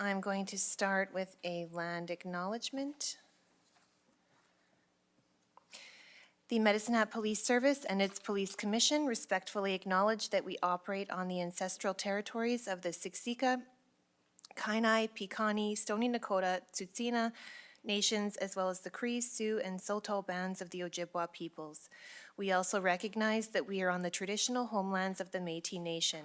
I'm going to start with a land acknowledgement. The Medicine Hat Police Service and its Police Commission respectfully acknowledge that we operate on the ancestral territories of the Siksika, Kainai, Piikani, Stoney Nakoda, Tsuut'ina nations, as well as the Cree, Sioux, and Saulteaux bands of the Ojibwa peoples. We also recognize that we are on the traditional homelands of the Métis Nation.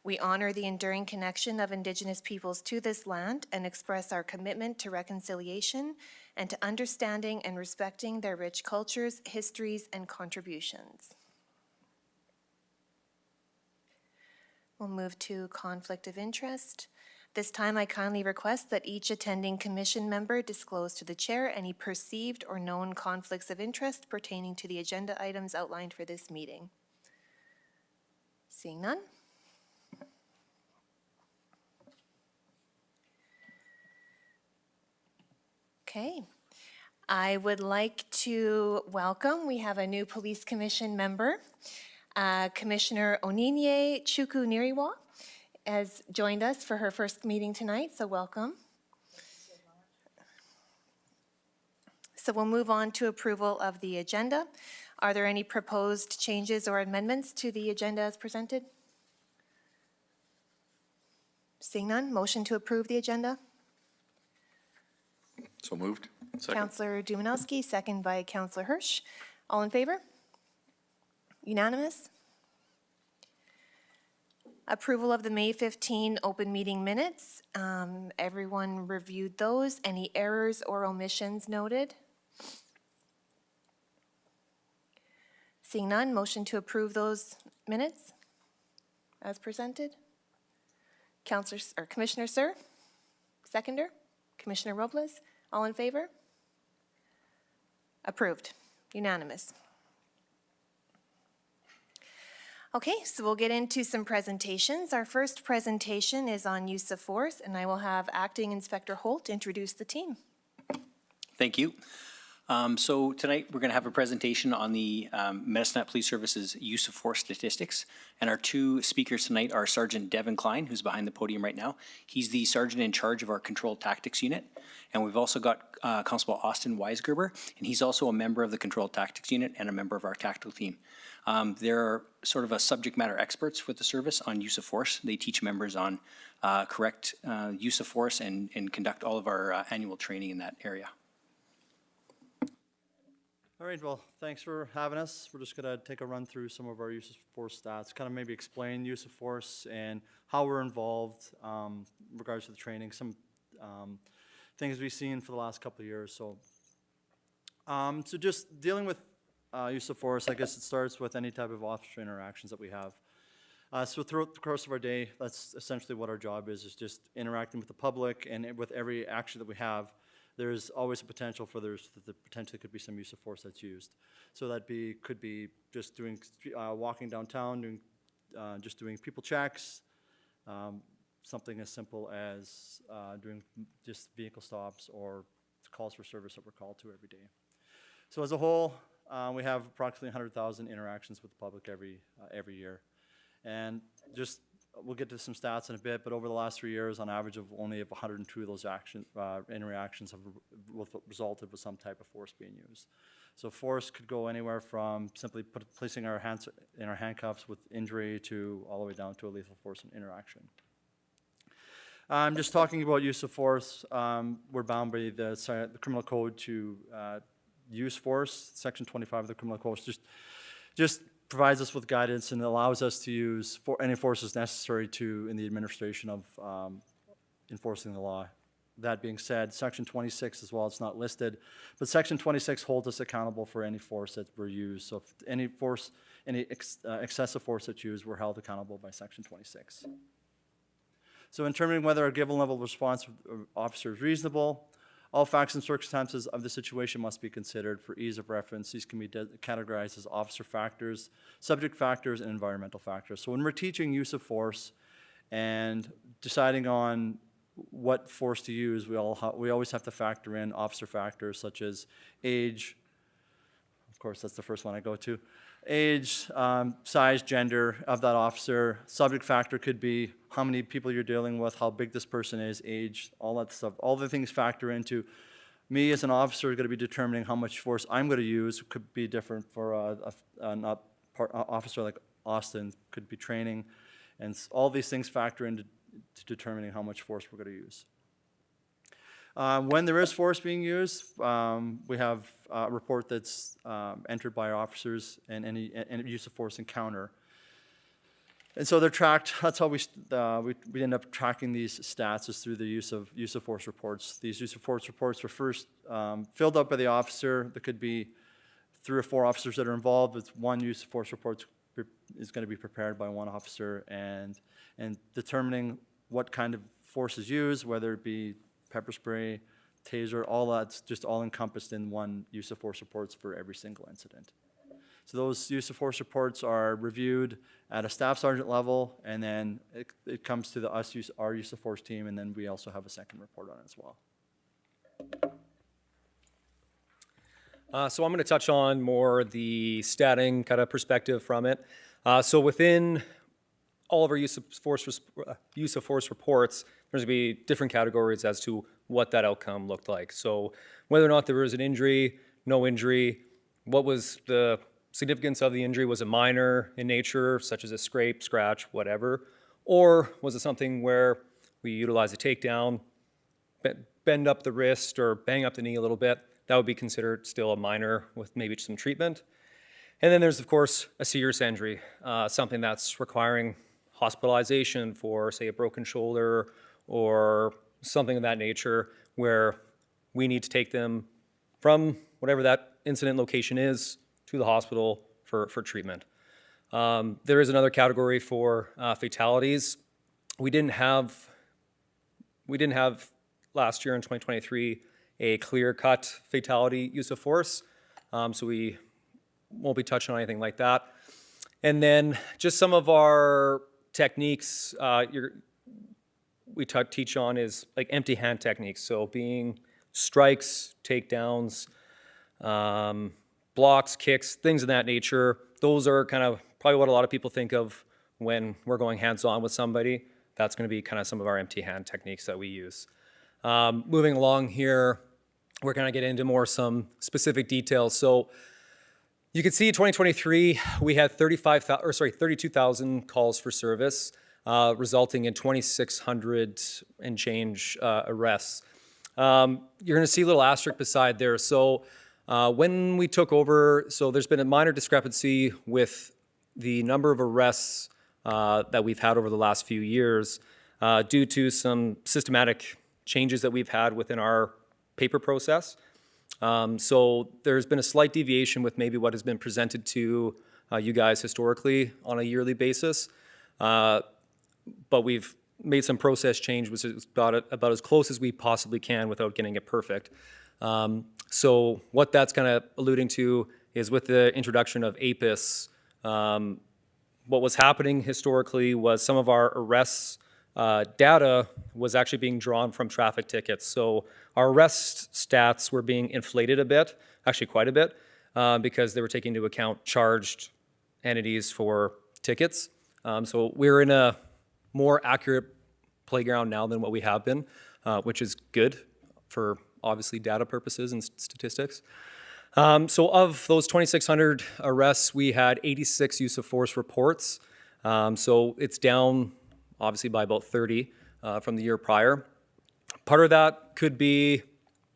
We honor the enduring connection of Indigenous peoples to this land and express our commitment to reconciliation and to understanding and respecting their rich cultures, histories, and contributions. We'll move to conflict of interest. This time, I kindly request that each attending commission member disclose to the chair any perceived or known conflicts of interest pertaining to the agenda items outlined for this meeting. Seeing none. Okay. I would like to welcome, we have a new Police Commission member, Commissioner Oninye Chukwu-Niriwa has joined us for her first meeting tonight, so welcome. So we'll move on to approval of the agenda. Are there any proposed changes or amendments to the agenda as presented? Seeing none, motion to approve the agenda. So moved. Second. Councillor Dumanowski, second by Councillor Hirsch. All in favor? Unanimous? Approval of the May 15 open meeting minutes. Everyone reviewed those. Any errors or omissions noted? Seeing none, motion to approve those minutes as presented. Councillor or Commissioner Sir, seconder. Commissioner Robles, all in favor? Approved. Unanimous. Okay, so we'll get into some presentations. Our first presentation is on use of force, and I will have Acting Inspector Holt introduce the team. Thank you. So tonight we're going to have a presentation on the Medicine Hat Police Service's use of force statistics. And our two speakers tonight are Sergeant Devin Klein, who's behind the podium right now. He's the sergeant in charge of our Controlled Tactics Unit. And we've also got Constable Austin Weisgerber, and he's also a member of the Controlled Tactics Unit and a member of our tactical team. They're sort of a subject matter experts with the service on use of force. They teach members on correct use of force and conduct all of our annual training in that area. All right, well, thanks for having us. We're just going to take a run through some of our use of force stats, kind of maybe explain use of force and how we're involved in regards to the training, some things we've seen for the last couple of years. So just dealing with use of force, I guess it starts with any type of officer interactions that we have. So throughout the course of our day, that's essentially what our job is just interacting with the public, and with every action that we have, there's always a potential for there potentially could be some use of force that's used. So that could be just doing walking downtown, just doing people checks, something as simple as doing just vehicle stops or calls for service that we're called to every day. So as a whole, we have approximately 100,000 interactions with the public every year, and just we'll get to some stats in a bit, but over the last 3 years, on average of only 102 of those interactions have resulted with some type of force being used. So force could go anywhere from simply placing our hands in our handcuffs with injury to all the way down to a lethal force interaction. Just talking about use of force, we're bound by the criminal code to use force. Section 25 of the criminal code just provides us with guidance and allows us to use any forces necessary in the administration of enforcing the law. That being said, Section 26 as well, it's not listed, but Section 26 holds us accountable for any force that we're used. So if any excessive force that's used, we're held accountable by Section 26. So in determining whether a given level of response officer is reasonable, all facts and circumstances of the situation must be considered. For ease of reference, these can be categorized as officer factors, subject factors, and environmental factors. So when we're teaching use of force and deciding on what force to use, we always have to factor in officer factors such as age. Of course, that's the first one I go to. age, size, gender of that officer. Subject factor could be how many people you're dealing with, how big this person is, age, all that stuff. All the things factor into me as an officer going to be determining how much force I'm going to use. Could be different for an officer like Austin, could be training. And all these things factor into determining how much force we're going to use. When there is force being used, we have a report that's entered by our officers and any use of force encounter. And so they're tracked. That's how we end up tracking these stats, is through the use of force reports. These use of force reports are first filled out by the officer. There could be 3 or 4 officers that are involved. With one use of force report is going to be prepared by one officer, and determining what kind of force is used, whether it be pepper spray, taser, all that's just all encompassed in one use of force reports for every single incident. So those use of force reports are reviewed at a staff sergeant level, and then it comes to our use of force team, and then we also have a second report on it as well. So I'm going to touch on more the statting kind of perspective from it. So within all of our use of force reports, there's going to be different categories as to what that outcome looked like. So whether or not there was an injury, no injury, what was the significance of the injury? Was it minor in nature, such as a scrape, scratch, whatever? Or was it something where we utilize a takedown, bend up the wrist or bang up the knee a little bit? That would be considered still a minor with maybe some treatment. And then there's, of course, a serious injury, something that's requiring hospitalization for, say, a broken shoulder or something of that nature, where we need to take them from whatever that incident location is to the hospital for treatment. There is another category for fatalities. We didn't have last year in 2023 a clear-cut fatality use of force, so we won't be touching on anything like that. And then just some of our techniques we teach on is like empty hand techniques, so being strikes, takedowns, blocks, kicks, things of that nature. Those are kind of probably what a lot of people think of when we're going hands-on with somebody. That's going to be kind of some of our empty hand techniques that we use. Moving along here, we're going to get into some specific details. So you can see 2023, we had 32,000 calls for service, resulting in 2,600 and change arrests. You're going to see a little asterisk beside there. So when we took over, so there's been a minor discrepancy with the number of arrests that we've had over the last few years due to some systematic changes that we've had within our paper process. So there's been a slight deviation with maybe what has been presented to you guys historically on a yearly basis. But we've made some process change, which is about as close as we possibly can without getting it perfect. So what that's kind of alluding to is with the introduction of APIS, what was happening historically was some of our arrests data was actually being drawn from traffic tickets. So our arrest stats were being inflated a bit, actually quite a bit, because they were taking into account charged entities for tickets. So we're in a more accurate playground now than what we have been, which is good for obviously data purposes and statistics. So of those 2,600 arrests, we had 86 use of force reports. So it's down obviously by about 30 from the year prior. Part of that could be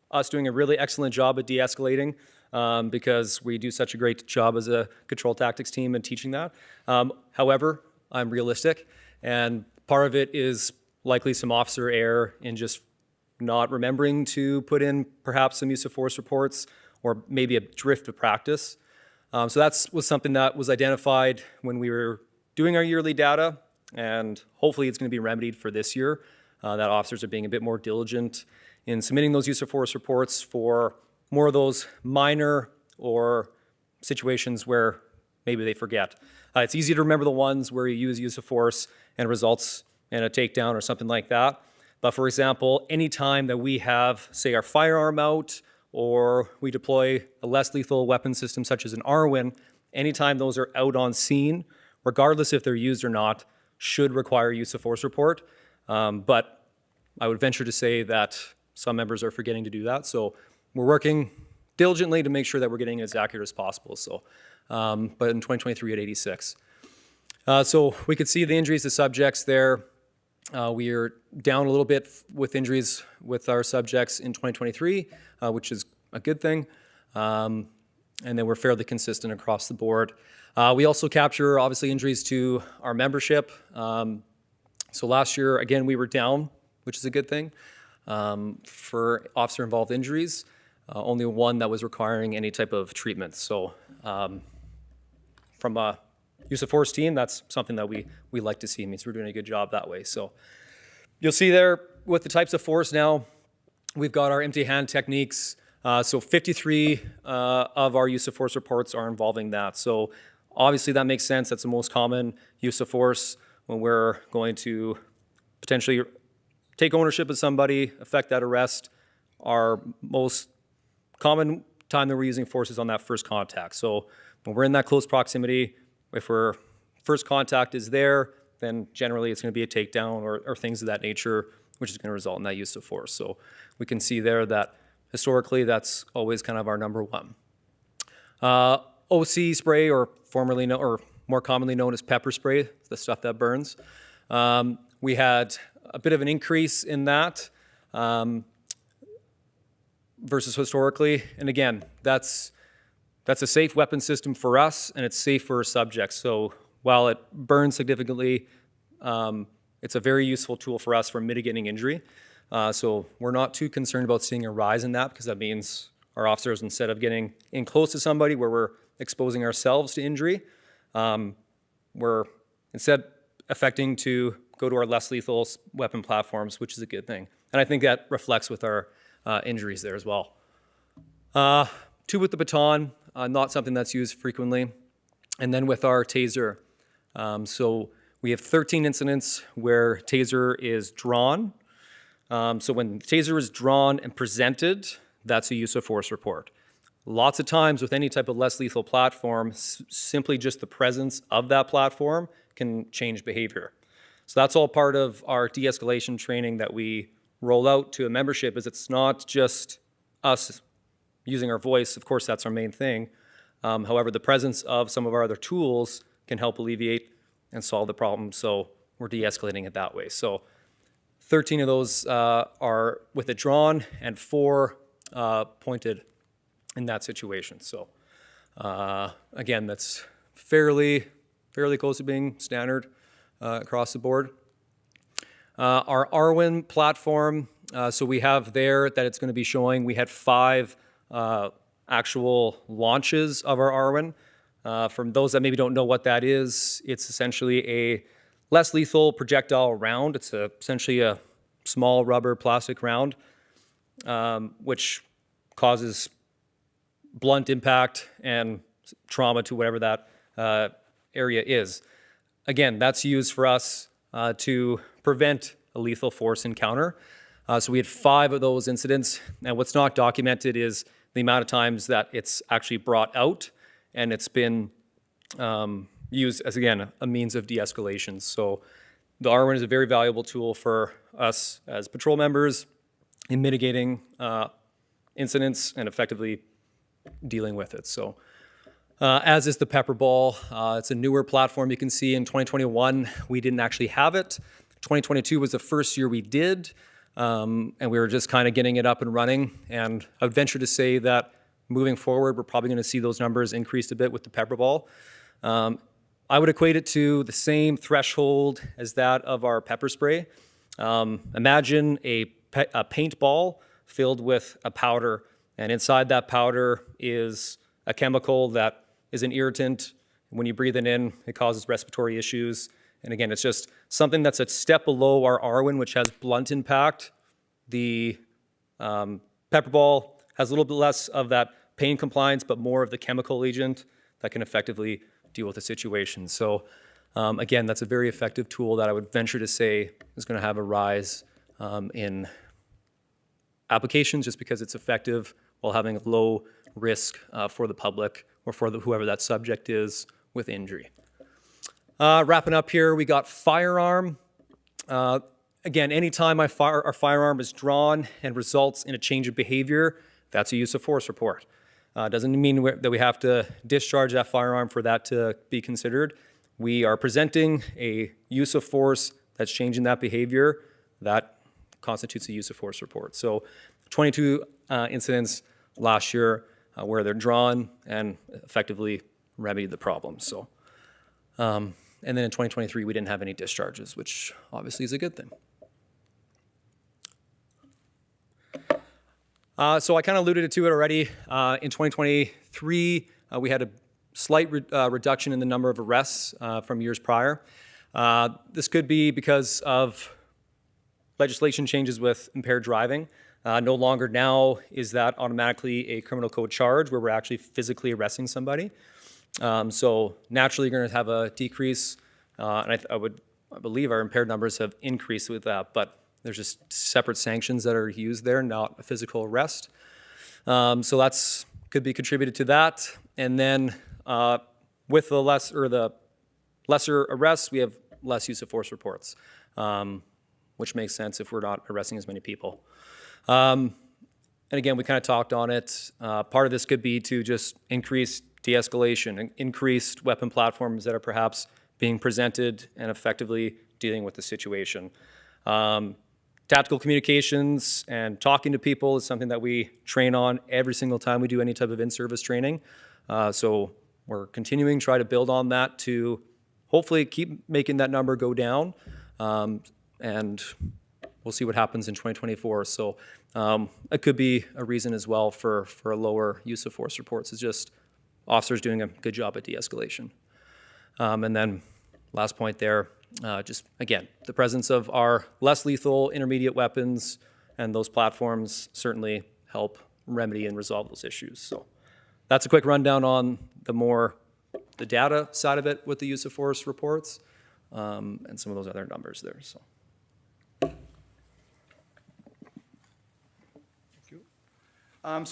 us doing a really excellent job at de-escalating because we do such a great job as a control tactics team in teaching that. However, I'm realistic, and part of it is likely some officer error in just not remembering to put in perhaps some use of force reports or maybe a drift of practice. So that was something that was identified when we were doing our yearly data, and hopefully it's going to be remedied for this year, that officers are being a bit more diligent in submitting those use of force reports for more of those minor or situations where maybe they forget. It's easy to remember the ones where you use of force and it results in a takedown or something like that. But for example, any time that we have, say, our firearm out or we deploy a less lethal weapon system such as an ARWIN, anytime those are out on scene, regardless if they're used or not, should require use of force report. But I would venture to say that some members are forgetting to do that. So we're working diligently to make sure that we're getting as accurate as possible. So, but in 2023 at 86. So we could see the injuries to subjects there. We are down a little bit with injuries with our subjects in 2023, which is a good thing. And then we're fairly consistent across the board. We also capture, obviously, injuries to our membership. So last year, again, we were down, which is a good thing, for officer-involved injuries. Only one that was requiring any type of treatment. So from a use of force team, that's something that we like to see. It means we're doing a good job that way. So you'll see there with the types of force now, we've got our empty hand techniques. So 53 of our use of force reports are involving that. So obviously that makes sense. That's the most common use of force when we're going to potentially take ownership of somebody, effect that arrest. Our most common time that we're using force is on that first contact. So when we're in that close proximity, if our first contact is there, then generally it's going to be a takedown or things of that nature, which is going to result in that use of force. So we can see there that historically that's always kind of our number one. OC spray, or more commonly known as pepper spray, the stuff that burns. We had a bit of an increase in that versus historically. And again, that's a safe weapon system for us, and it's safe for our subjects. So while it burns significantly, it's a very useful tool for us for mitigating injury. So we're not too concerned about seeing a rise in that, because that means our officers, instead of getting in close to somebody where we're exposing ourselves to injury, we're instead affecting to go to our less lethal weapon platforms, which is a good thing. And I think that reflects with our injuries there as well. Two with the baton, not something that's used frequently. And then with our taser, so we have 13 incidents where taser is drawn. So when taser is drawn and presented, that's a use of force report. Lots of times with any type of less lethal platform, simply just the presence of that platform can change behavior. So that's all part of our de-escalation training that we roll out to a membership. Is it's not just us using our voice. Of course, that's our main thing. However, the presence of some of our other tools can help alleviate and solve the problem. So we're de-escalating it that way. So 13 of those are with it drawn, and 4 pointed in that situation. So again, that's fairly close to being standard across the board. Our Arwen platform, so we have there that it's going to be showing. We had 5 actual launches of our Arwen. From those that maybe don't know what that is, it's essentially a less lethal projectile round. It's essentially a small rubber plastic round, which causes blunt impact and trauma to whatever that area is. Again, that's used for us to prevent a lethal force encounter. So we had 5 of those incidents, and what's not documented is the amount of times that it's actually brought out, and it's been used as, again, a means of de-escalation. So the Arwen is a very valuable tool for us as patrol members in mitigating incidents and effectively dealing with it. So as is the Pepper Ball. It's a newer platform. You can see in 2021, we didn't actually have it. 2022 was the first year we did, and we were just kind of getting it up and running. And I would venture to say that moving forward, we're probably going to see those numbers increase a bit with the Pepper Ball. I would equate it to the same threshold as that of our pepper spray. Imagine a paintball filled with a powder, and inside that powder is a chemical that is an irritant. When you breathe it in, it causes respiratory issues. And again, it's just something that's a step below our Arwen, which has blunt impact. The pepper ball has a little bit less of that pain compliance, but more of the chemical agent that can effectively deal with the situation. So again, that's a very effective tool that I would venture to say is going to have a rise in applications, just because it's effective while having a low risk for the public or for whoever that subject is with injury. Wrapping up here, we got firearm. Again, anytime our firearm is drawn and results in a change of behavior, that's a use of force report. Doesn't mean that we have to discharge that firearm for that to be considered. We are presenting a use of force that's changing that behavior. That constitutes a use of force report. So 22 incidents last year where they're drawn and effectively remedied the problem. So, and then in 2023, we didn't have any discharges, which obviously is a good thing. So I kind of alluded to it already. In 2023, we had a slight reduction in the number of arrests from years prior. This could be because of legislation changes with impaired driving. No longer now is that automatically a criminal code charge where we're actually physically arresting somebody. So naturally, you're going to have a decrease, and I believe our impaired numbers have increased with that, but there's just separate sanctions that are used there, not a physical arrest. So that's could be contributed to that. And then with the lesser arrests, we have less use of force reports, which makes sense if we're not arresting as many people. And again, we kind of talked on it. Part of this could be to just increase de-escalation, increased weapon platforms that are perhaps being presented and effectively dealing with the situation. Tactical communications and talking to people is something that we train on every single time we do any type of in-service training. So we're continuing to try to build on that to hopefully keep making that number go down. And we'll see what happens in 2024. So it could be a reason as well for a lower use of force reports. It's just officers doing a good job at de-escalation. And then last point there, just again, the presence of our less lethal intermediate weapons and those platforms certainly help remedy and resolve those issues. So that's a quick rundown on the data side of it with the use of force reports and some of those other numbers there. So.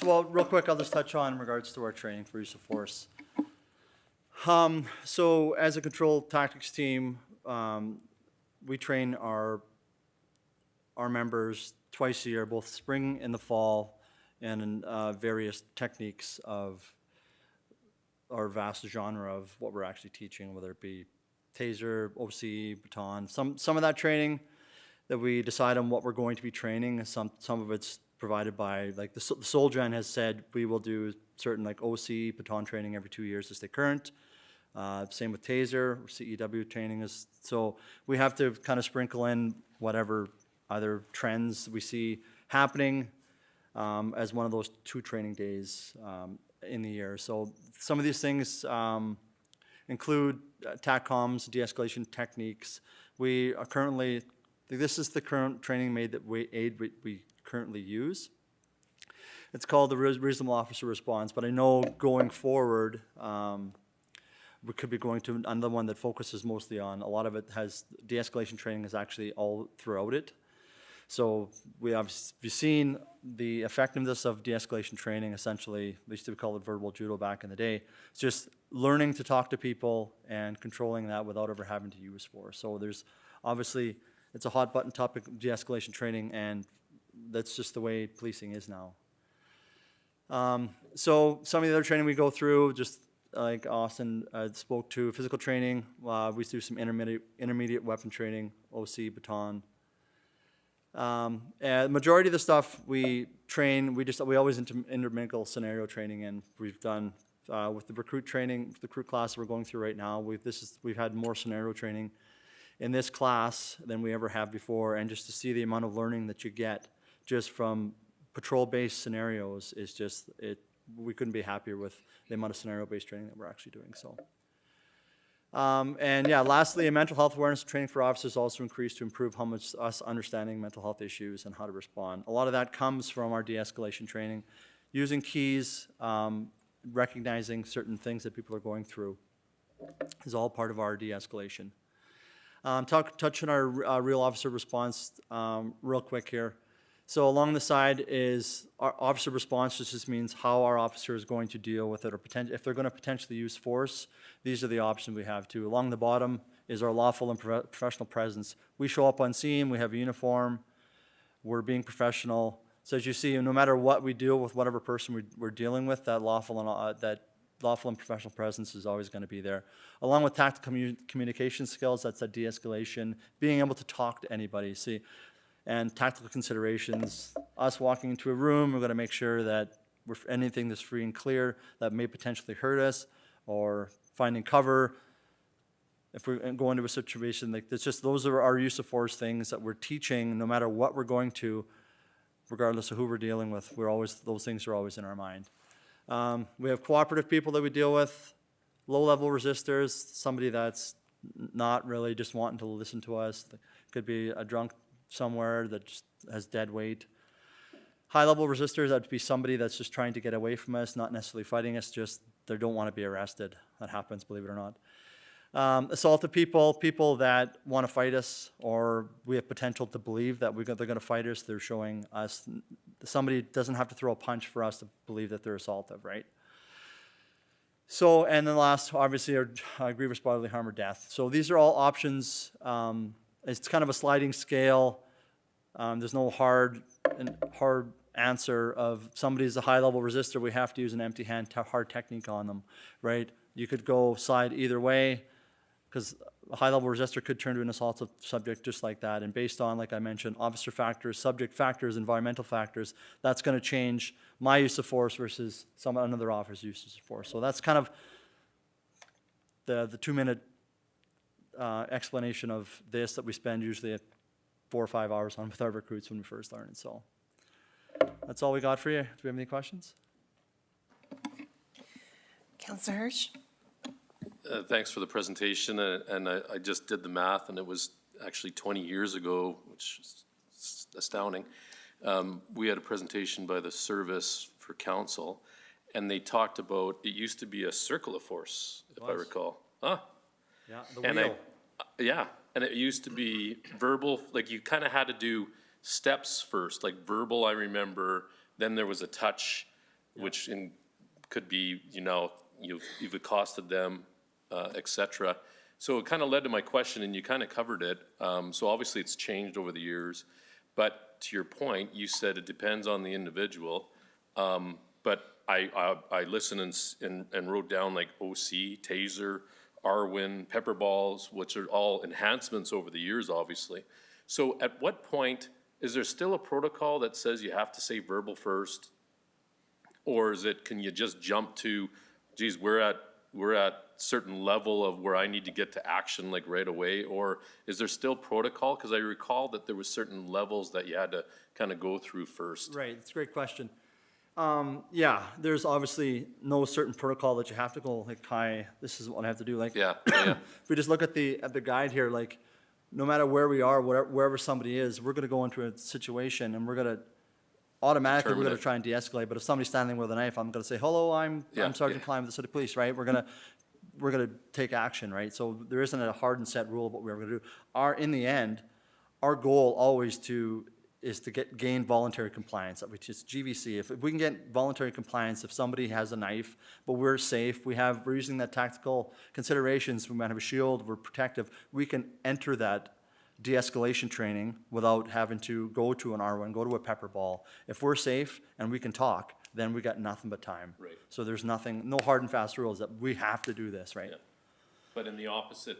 Well, real quick, I'll just touch on in regards to our training for use of force. So as a control tactics team, we train our members twice a year, both spring and the fall, and in various techniques of our vast genre of what we're actually teaching, whether it be taser, OC, baton. Some of that training that we decide on what we're going to be training, some of it's provided by, like the Solgen has said, we will do certain like OC, baton training every 2 years to stay current. Same with taser, CEW training is, so we have to kind of sprinkle in whatever other trends we see happening as one of those 2 training days in the year. So some of these things include TACCOMs, de-escalation techniques. We are currently, this is the current training aid we currently use. It's called the Reasonable Officer Response, but I know going forward, we could be going to another one that focuses mostly on, a lot of it has, de-escalation training is actually all throughout it. So we've seen the effectiveness of de-escalation training, essentially, we used to call it verbal judo back in the day. It's just learning to talk to people and controlling that without ever having to use force. So there's, obviously, it's a hot button topic, de-escalation training, and that's just the way policing is now. So some of the other training we go through, just like Austin spoke to, physical training, we do some intermediate weapon training, OC, baton. And majority of the stuff we train, we always intermingle scenario training, and we've done with the recruit training, the recruit class we're going through right now. We've had more scenario training in this class than we ever have before, and just to see the amount of learning that you get just from patrol-based scenarios is just we couldn't be happier with the amount of scenario-based training that we're actually doing. So. And yeah, lastly, mental health awareness training for officers also increased to improve how much us understanding mental health issues and how to respond. A lot of that comes from our de-escalation training, using keys, recognizing certain things that people are going through is all part of our de-escalation. Touch on our real officer response real quick here. So along the side is our officer response, which just means how our officer is going to deal with it, or if they're going to potentially use force, these are the options we have too. Along the bottom is our lawful and professional presence. We show up on scene, we have a uniform, we're being professional. So as you see, no matter what we deal with, whatever person we're dealing with, that lawful and professional presence is always going to be there. Along with tactical communication skills, that's that de-escalation, being able to talk to anybody. See, and tactical considerations, us walking into a room, we're going to make sure that anything that's free and clear that may potentially hurt us, or finding cover. If we go into a situation like this, just those are our use of force things that we're teaching, no matter what we're going to, regardless of who we're dealing with. Those things are always in our mind. We have cooperative people that we deal with, low-level resistors, somebody that's not really just wanting to listen to us. Could be a drunk somewhere that just has dead weight. High-level resistors, that'd be somebody that's just trying to get away from us, not necessarily fighting us, just they don't want to be arrested. That happens, believe it or not. Assaulted people that want to fight us, or we have potential to believe that they're going to fight us. They're showing us, somebody doesn't have to throw a punch for us to believe that they're assaultive, right? So, and then last, obviously, are grievous bodily harm or death. So these are all options. It's kind of a sliding scale. There's no hard answer of somebody's a high-level resistor, we have to use an empty hand hard technique on them, right? You could go side either way, because a high-level resistor could turn to an assaultive subject just like that. And based on, like I mentioned, officer factors, subject factors, environmental factors, that's going to change my use of force versus another officer's use of force. So that's kind of the 2-minute explanation of this that we spend usually 4 or 5 hours on with our recruits when we first learn it. So that's all we got for you. Do we have any questions? Counselor Hirsch? Thanks for the presentation, and I just did the math, and it was actually 20 years ago, which is astounding. We had a presentation by the Service for Council, and they talked about, it used to be a circle of force, if I recall. Huh? Yeah, the And wheel. yeah, and it used to be verbal, like you kind of had to do steps first, like verbal, I remember, then there was a touch, which could be, you've accosted them, et cetera. So it kind of led to my question, and you kind of covered it. So obviously it's changed over the years, but to your point, you said it depends on the individual. But I listened and wrote down like OC, Taser, Arwin, pepper balls, which are all enhancements over the years, obviously. So at what point, is there still a protocol that says you have to say verbal first? Or can you just jump to, geez, we're at certain level of where I need to get to action like right away? Or is there still protocol? Because I recall that there was certain levels that you had to kind of go through first. Right, it's a great question. Yeah, there's obviously no certain protocol that you have to go, like, hi, this is what I have to do. Like, Yeah. if we just look at the guide here, like, no matter where we are, wherever somebody is, we're gonna go into a situation and we're gonna automatically, we're Determine gonna it. try and de-escalate. But if somebody's standing with a knife, I'm gonna say, hello, I'm Yeah, Sergeant yeah. Klein with the City Police, right? We're gonna take action, right? So there isn't a hard and set rule of what we're gonna do. In the end, our goal always is to gain voluntary compliance, which is GVC. If we can get voluntary compliance, if somebody has a knife, but we're safe, we're using that tactical considerations, we might have a shield, we're protective, we can enter that de-escalation training without having to go to an R1, go to a pepper ball. If we're safe and we can talk, then we got nothing but time. Right. So there's no hard and fast rules that we have to do this, right? Yeah. But in the opposite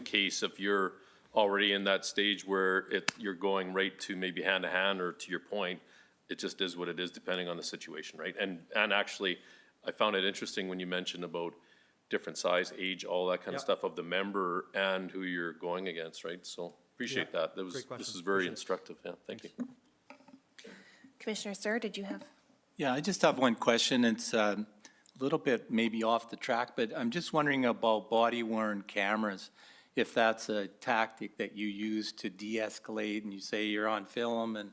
case, if you're already in that stage where you're going right to maybe hand to hand, or to your point, it just is what it is depending on the situation, right? And actually, I found it interesting when you mentioned about different size, age, all that kind of Yep. stuff of the member and who you're going against, right? So appreciate Yeah. that. Great question. This is very Appreciate it. instructive. Yeah, thank you. Commissioner Sir, did you have? Yeah, I just have one question. It's a little bit maybe off the track, but I'm just wondering about body-worn cameras. If that's a tactic that you use to de-escalate and you say you're on film and,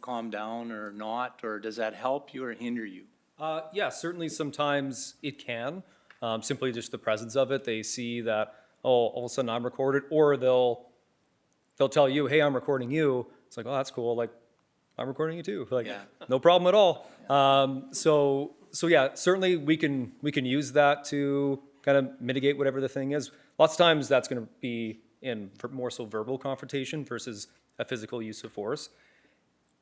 calm down or not, or does that help you or hinder you? Yeah, certainly sometimes it can. Simply just the presence of it. They see that, oh, all of a sudden I'm recorded, or they'll tell you, hey, I'm recording you. It's like, oh, that's cool. Like, I'm recording you too. Like, Yeah. no problem at all. So yeah, certainly we can use that to kind of mitigate whatever the thing is. Lots of times that's going to be in more so verbal confrontation versus a physical use of force.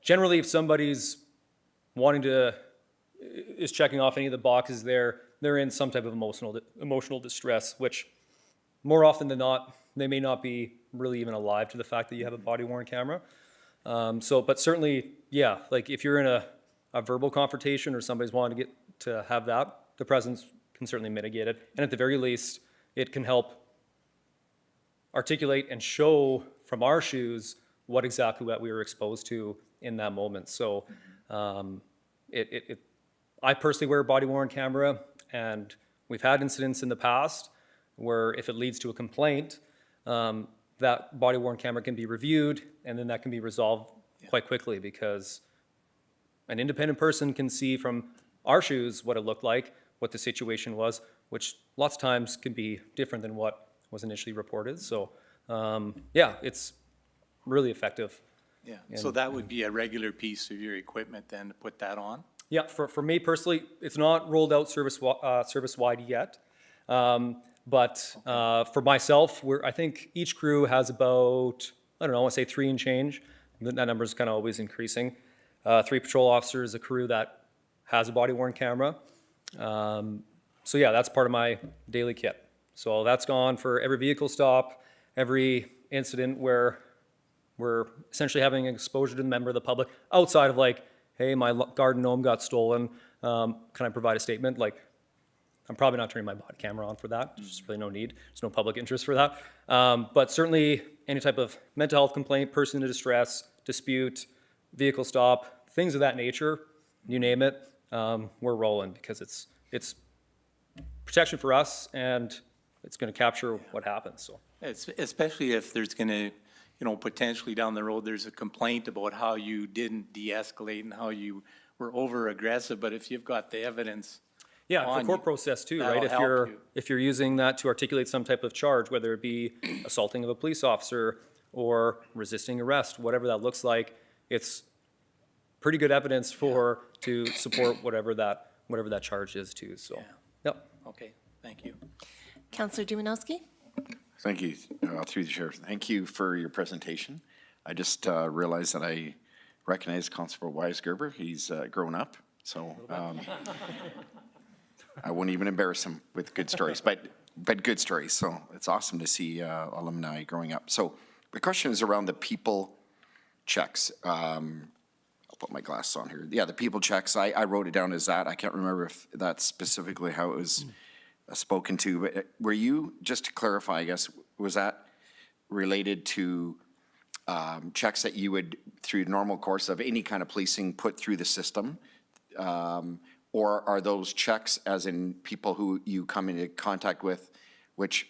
Generally, if somebody's is checking off any of the boxes there, they're in some type of emotional distress, which more often than not, they may not be really even alive to the fact that you have a body-worn camera. But certainly, yeah, like if you're in a verbal confrontation or somebody's wanting to have that, the presence can certainly mitigate it. And at the very least, it can help articulate and show from our shoes what exactly what we were exposed to in that moment. So I personally wear a body-worn camera, and we've had incidents in the past where if it leads to a complaint, that body-worn camera can be reviewed, and then that can be resolved quite quickly because an independent person can see from our shoes what it looked like, what the situation was, which lots of times can be different than what was initially reported. So, yeah, it's really effective. Yeah, so that would be a regular piece of your equipment then to put that on? Yeah, for me personally, it's not rolled out service-wide yet. But for myself, I think each crew has about, I don't know, I want to say 3 and change. That number is kind of always increasing. 3 patrol officers, a crew that has a body-worn camera. So yeah, that's part of my daily kit. So that's gone for every vehicle stop, every incident where we're essentially having exposure to the member of the public outside of like, hey, my garden gnome got stolen. Can I provide a statement? Like, I'm probably not turning my body camera on for that. There's just really no need. There's no public interest for that. But certainly any type of mental health complaint, person in distress, dispute, vehicle stop, things of that nature, you name it, we're rolling because it's protection for us and it's going to capture what happens. So Especially if there's going to, potentially down the road, there's a complaint about how you didn't de-escalate and how you were over-aggressive, but if you've got the evidence. yeah, for on court you, process too, that'll right? help you. If you're using that to articulate some type of charge, whether it be assaulting of a police officer or resisting arrest, whatever that looks like, it's pretty good evidence to support whatever that charge is too. So, yep. Okay, thank you. Counselor Dumanowski? Thank you, through the chair. Thank you for your presentation. I just realized that I recognize Constable Weisgerber. He's grown up, so I won't even embarrass him with good stories, but good stories. So it's awesome to see alumni growing up. So the question is around the people checks. I'll put my glasses on here. Yeah, the people checks. I wrote it down as that. I can't remember if that's specifically how it was spoken to, but were you, just to clarify, I guess, was that related to checks that you would, through normal course of any kind of policing, put through the system? Or are those checks as in people who you come into contact with, which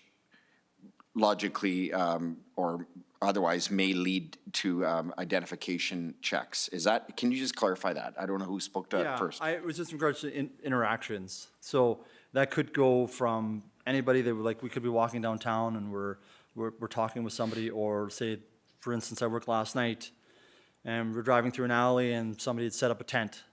logically or otherwise may lead to identification checks? Is that, can you just clarify that? I don't know who spoke to that first. It was just in regards to interactions. So that could go from anybody that we could be walking downtown and we're talking with somebody, or say, for instance, I worked last night and we're driving through an alley and somebody had set up a tent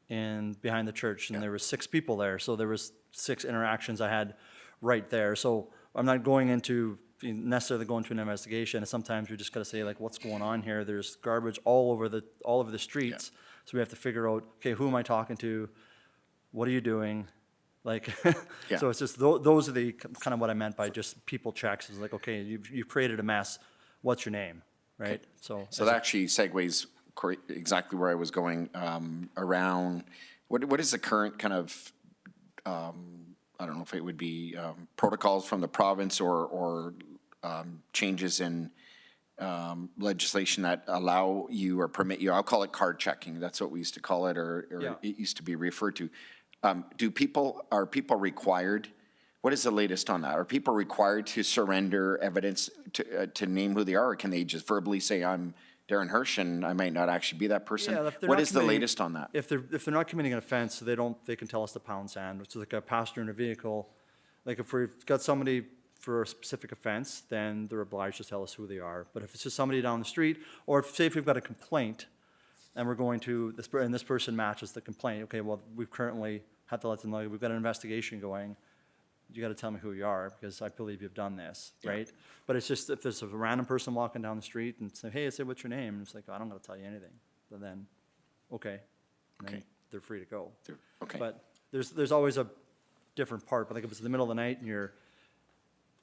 behind the church and there were 6 people there. So there was 6 interactions I had right there. So I'm not necessarily going to an investigation. And sometimes we just got to say, like, what's going on here? There's garbage all over the streets. So we have to figure out, okay, who am I talking to? What are you doing? Like, so it's just those are the kind of what I meant by just people checks. Is like, okay, you've created a mess. What's your name, right? So that actually segues exactly where I was going around. What is the current kind of I don't know if it would be protocols from the province or changes in legislation that allow you or permit you, I'll call it card checking, that's what we used to call it, or it used to be referred to. Are people required, what is the latest on that? Are people required to surrender evidence to name who they are, or can they just verbally say, I'm Darren Hirsch and I might not actually be that person? What is the latest on that? If they're not committing an offense, they can tell us to pound sand, which is like a passenger in a vehicle. Like if we've got somebody for a specific offense, then they're obliged to tell us who they are. But if it's just somebody down the street, or if, say if we've got a complaint, and we're going to, and this person matches the complaint, okay, well, we've currently had to let them know, we've got an investigation going, you gotta tell me who you are, because I believe you've done this, right? But it's just, if there's a random person walking down the street and say, hey, I say, what's your name? And it's like, I don't gotta tell you anything. But then, okay, and then Okay. they're free to go. Okay. But there's always a different part, but like if it's in the middle of the night and you're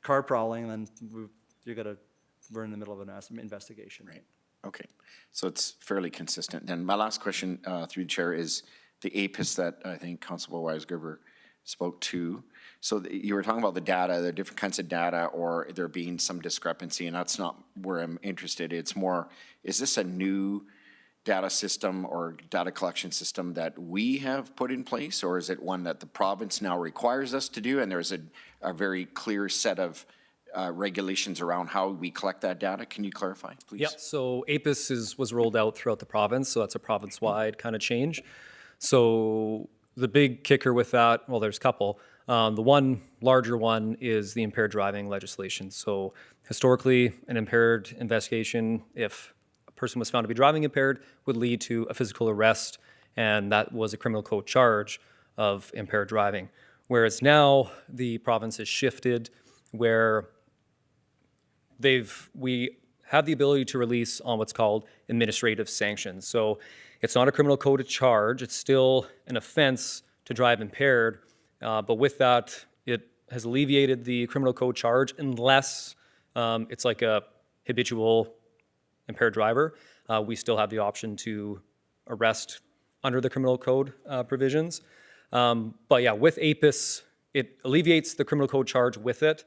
car prowling, then we're in the middle of an investigation. Right. Okay. So it's fairly consistent. Then my last question through the chair is the APIS that I think Constable Weisgerber spoke to. So you were talking about the data, the different kinds of data, or there being some discrepancy, and that's not where I'm interested. It's more, is this a new data system or data collection system that we have put in place, or is it one that the province now requires us to do, and there's a very clear set of regulations around how we collect that data? Can you clarify, please? Yep, so APIS was rolled out throughout the province, so that's a province-wide kind of change. So the big kicker with that, well, there's a couple. The one larger one is the impaired driving legislation. So historically, an impaired investigation, if a person was found to be driving impaired, would lead to a physical arrest, and that was a criminal code charge of impaired driving. Whereas now, the province has shifted where we have the ability to release on what's called administrative sanctions. So it's not a criminal code charge, it's still an offense to drive impaired, but with that, it has alleviated the criminal code charge unless it's like a habitual impaired driver. We still have the option to arrest under the criminal code provisions. But yeah, with APIS, it alleviates the criminal code charge with it,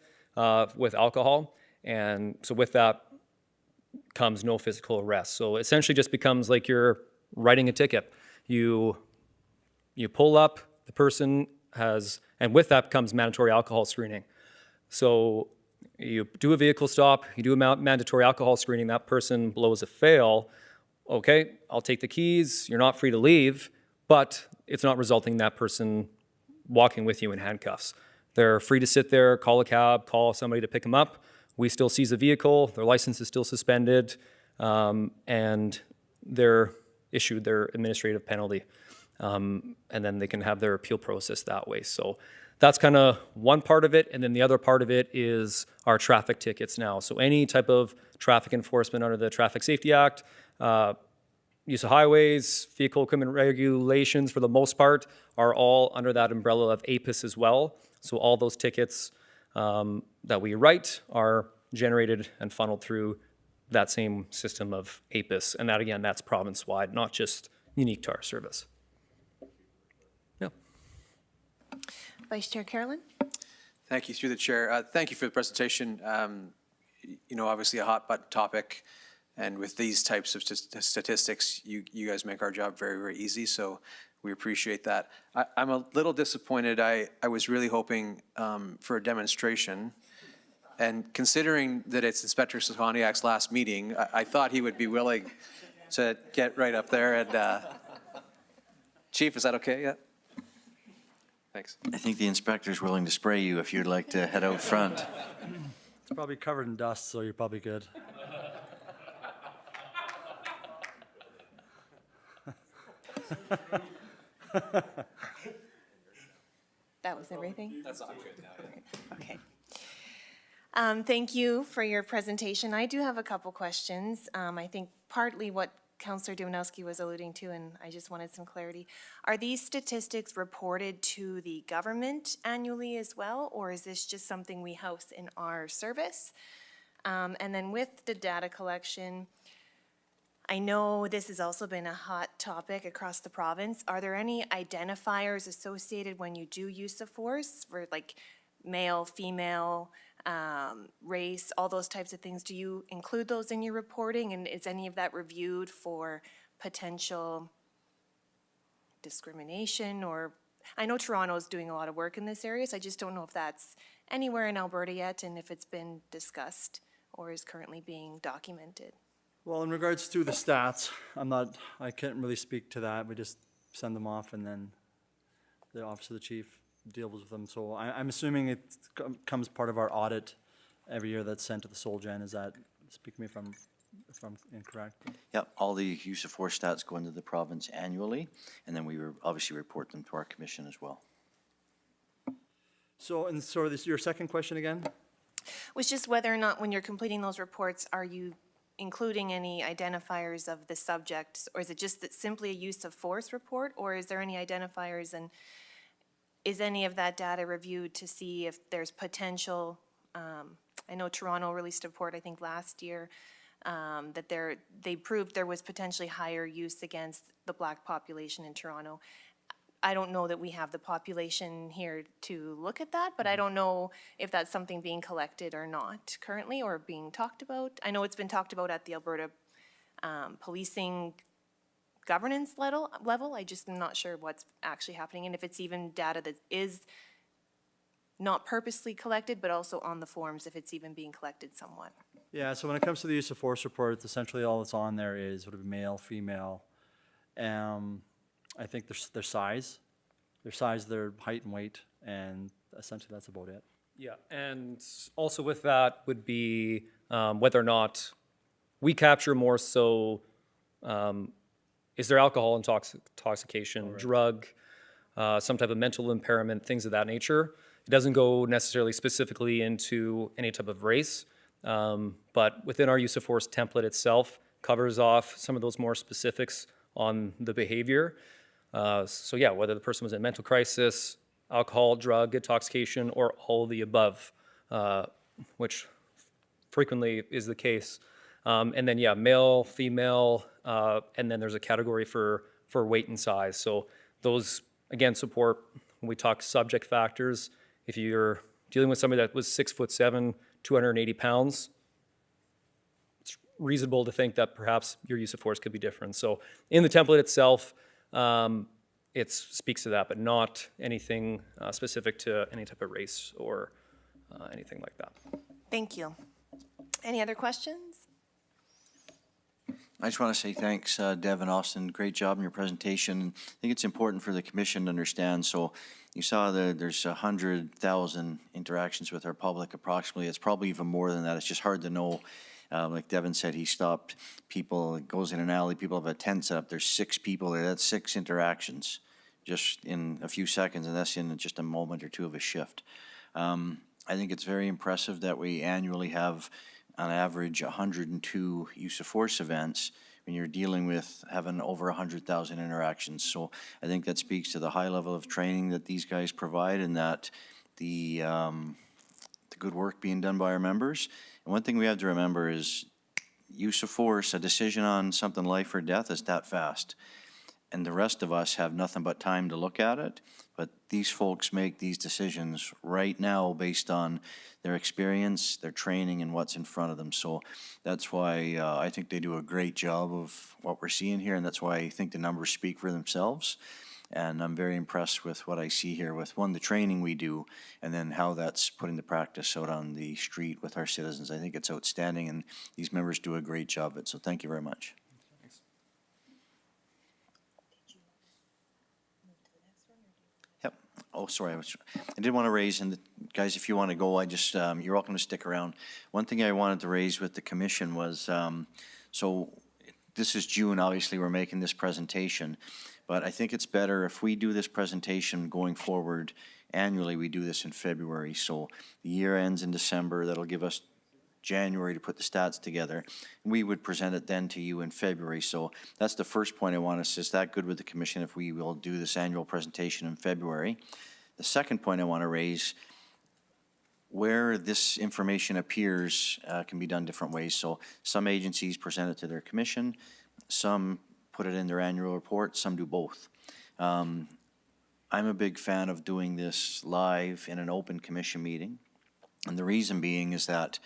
with alcohol. And so with that comes no physical arrest. So essentially just becomes like you're writing a ticket. You pull up, the person has, and with that comes mandatory alcohol screening. So you do a vehicle stop, you do a mandatory alcohol screening, that person blows a fail. Okay, I'll take the keys, you're not free to leave, but it's not resulting in that person walking with you in handcuffs. They're free to sit there, call a cab, call somebody to pick them up. We still seize the vehicle, their license is still suspended, and they're issued their administrative penalty. And then they can have their appeal process that way. So that's kind of one part of it. And then the other part of it is our traffic tickets now. So any type of traffic enforcement under the Traffic Safety Act, use of highways, vehicle equipment regulations for the most part are all under that umbrella of APIS as well. So all those tickets that we write are generated and funneled through that same system of APIS. And that, again, that's province-wide, not just unique to our service. Yeah. Vice Chair Carolyn? Thank you, through the chair. Thank you for the presentation. You know, obviously a hot button topic, and with these types of statistics, you guys make our job very, very easy, so we appreciate that. I'm a little disappointed. I was really hoping for a demonstration, and considering that it's Inspector Stefaniak's last meeting, I thought he would be willing to get right up there and, Chief, is that okay yet? Thanks. I think the inspector's willing to spray you if you'd like to head out front. It's probably covered in dust, so you're probably good. That was everything? That's all good now. Okay. Thank you for your presentation. I do have a couple questions. I think partly what Councillor Dumanowski was alluding to, and I just wanted some clarity. Are these statistics reported to the government annually as well, or is this just something we house in our service? And then with the data collection, I know this has also been a hot topic across the province. Are there any identifiers associated when you do use of force for like male, female, race, all those types of things? Do you include those in your reporting, and is any of that reviewed for potential discrimination? Or I know Toronto is doing a lot of work in this area, so I just don't know if that's anywhere in Alberta yet and if it's been discussed or is currently being documented. Well, in regards to the stats, I can't really speak to that. We just send them off and then the Office of the Chief deals with them. So I'm assuming it comes part of our audit every year that's sent to the Solgen. Is that, speak to me if I'm incorrect? Yep, all the use of force stats go into the province annually, and then we obviously report them to our commission as well. So, and so this, your second question again? Was just whether or not, when you're completing those reports, are you including any identifiers of the subjects? Or is it just that simply a use of force report? Or is there any identifiers, and is any of that data reviewed to see if there's potential? I know Toronto released a report, I think last year, that they proved there was potentially higher use against the Black population in Toronto. I don't know that we have the population here to look at that, but I don't know if that's something being collected or not currently, or being talked about. I know it's been talked about at the Alberta policing governance level. I just am not sure what's actually happening, and if it's even data that is not purposely collected, but also on the forms, if it's even being collected somewhat. Yeah, so when it comes to the use of force report, essentially all that's on there is would it be male, female, I think their size, their height and weight, and essentially that's about it. Yeah, and also with that would be whether or not we capture more so, is there alcohol intoxication, drug, some type of mental impairment, things of that nature. It doesn't go necessarily specifically into any type of race, but within our use of force template itself covers off some of those more specifics on the behavior. So yeah, whether the person was in mental crisis, alcohol, drug, intoxication, or all of the above, which frequently is the case. And then yeah, male, female, and then there's a category for weight and size. So those, again, support, when we talk subject factors, if you're dealing with somebody that was 6'7", 280 pounds, it's reasonable to think that perhaps your use of force could be different. So in the template itself, it speaks to that, but not anything specific to any type of race or anything like that. Thank you. Any other questions? I just want to say thanks, Dev and Austin. Great job in your presentation. I think it's important for the commission to understand. So you saw that there's 100,000 interactions with our public approximately. It's probably even more than that. It's just hard to know. Like Devin said, he stopped people, goes in an alley, people have a tent set up. There's 6 people there. That's 6 interactions just in a few seconds, and that's in just a moment or two of a shift. I think it's very impressive that we annually have on average 102 use of force events when you're dealing with having over 100,000 interactions. So I think that speaks to the high level of training that these guys provide, and that the good work being done by our members. And one thing we have to remember is use of force, a decision on something life or death is that fast. And the rest of us have nothing but time to look at it. But these folks make these decisions right now based on their experience, their training, and what's in front of them. So that's why I think they do a great job of what we're seeing here, and that's why I think the numbers speak for themselves. And I'm very impressed with what I see here with, one, the training we do, and then how that's put into practice out on the street with our citizens. I think it's outstanding, and these members do a great job of it. So thank you very much. Yep. Oh, sorry. I did want to raise, and guys, if you want to go, you're welcome to stick around. One thing I wanted to raise with the commission was, so this is June, obviously, we're making this presentation, but I think it's better if we do this presentation going forward annually, we do this in February. So the year ends in December, that'll give us January to put the stats together. We would present it then to you in February. So that's the first point I want to say. Is that good with the commission if we will do this annual presentation in February? The second point I want to raise, where this information appears can be done different ways. So some agencies present it to their commission, some put it in their annual report, some do both. I'm a big fan of doing this live in an open commission meeting. And the reason being is that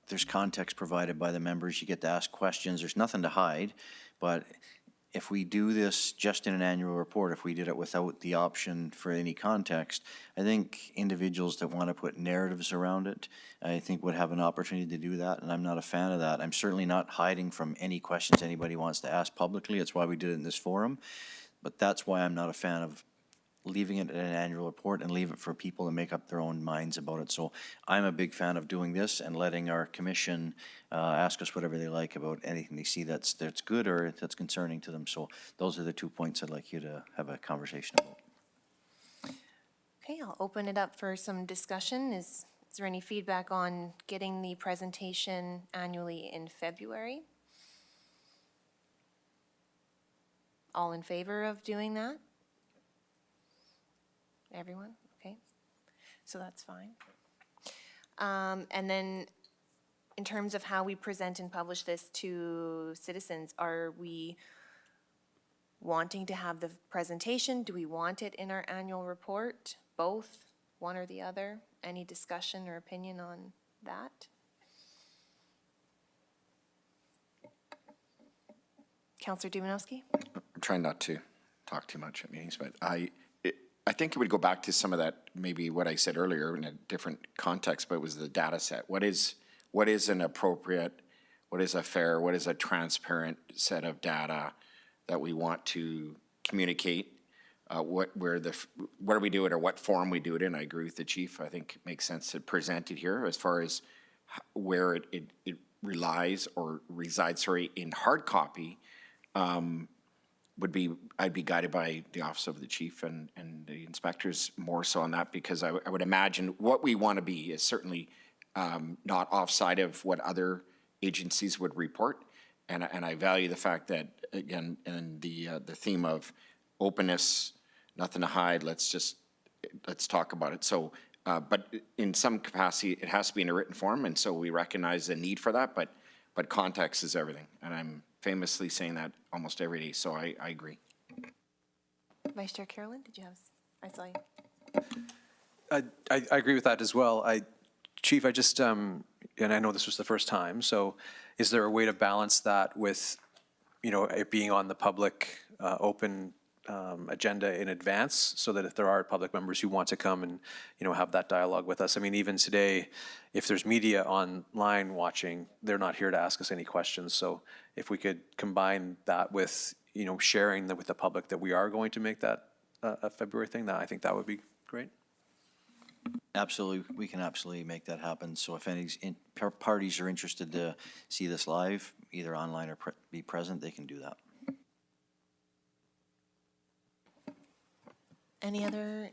there's context provided by the members. You get to ask questions. There's nothing to hide. But if we do this just in an annual report, if we did it without the option for any context, I think individuals that want to put narratives around it, I think would have an opportunity to do that, and I'm not a fan of that. I'm certainly not hiding from any questions anybody wants to ask publicly. That's why we did it in this forum. But that's why I'm not a fan of leaving it in an annual report and leave it for people to make up their own minds about it. So I'm a big fan of doing this and letting our commission ask us whatever they like about anything they see that's good or that's concerning to them. So those are the 2 points I'd like you to have a conversation about. Okay, I'll open it up for some discussion. Is there any feedback on getting the presentation annually in February? All in favor of doing that? Everyone? Okay. So that's fine. And then in terms of how we present and publish this to citizens, are we wanting to have the presentation? Do we want it in our annual report? Both? One or the other? Any discussion or opinion on that? Counselor Dumanowski? I'm trying not to talk too much at meetings, but I think it would go back to some of that, maybe what I said earlier in a different context, but it was the data set. What is an appropriate, what is a fair, what is a transparent set of data that we want to communicate? Where do we do it or what form we do it in? I agree with the chief. I think it makes sense to present it here as far as where it relies or resides, in hard copy. I'd be guided by the Office of the Chief and the inspectors more so on that, because I would imagine what we want to be is certainly not offside of what other agencies would report. And I value the fact that, again, and the theme of openness, nothing to hide, let's talk about it. So, but in some capacity, it has to be in a written form, and so we recognize the need for that, but context is everything. And I'm famously saying that almost every day, so I agree. Vice Chair Carolyn, did you have, I saw you. I agree with that as well. Chief, I just, and I know this was the first time, so is there a way to balance that with, it being on the public open agenda in advance, so that if there are public members who want to come and, have that dialogue with us? I mean, even today, if there's media online watching, they're not here to ask us any questions. So if we could combine that with, sharing with the public that we are going to make that a February thing, I think that would be great. Absolutely, we can absolutely make that happen. So if any parties are interested to see this live, either online or be present, they can do that. Any other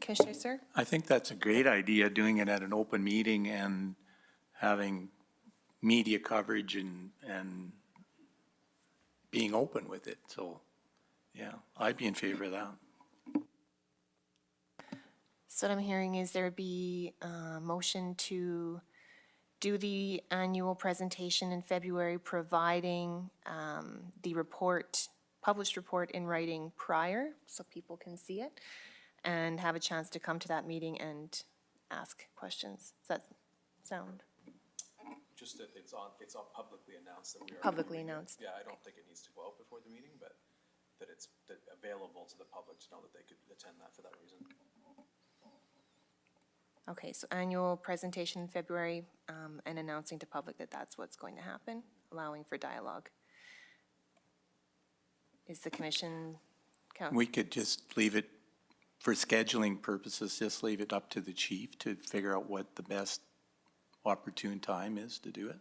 commissioners, sir? I think that's a great idea, doing it at an open meeting and having media coverage and being open with it. So, yeah, I'd be in favor of that. So what I'm hearing is there be a motion to do the annual presentation in February, providing the report, published report in writing prior, so people can see it, and have a chance to come to that meeting and ask questions. Does that sound Just that it's on publicly announced that we are. publicly announced? Yeah, I don't think it needs to go out before the meeting, but that it's available to the public to know that they could attend that for that reason. Okay, so annual presentation in February, and announcing to public that that's what's going to happen, allowing for dialogue. Is the commission count? We could just leave it, for scheduling purposes, just leave it up to the chief to figure out what the best opportune time is to do it.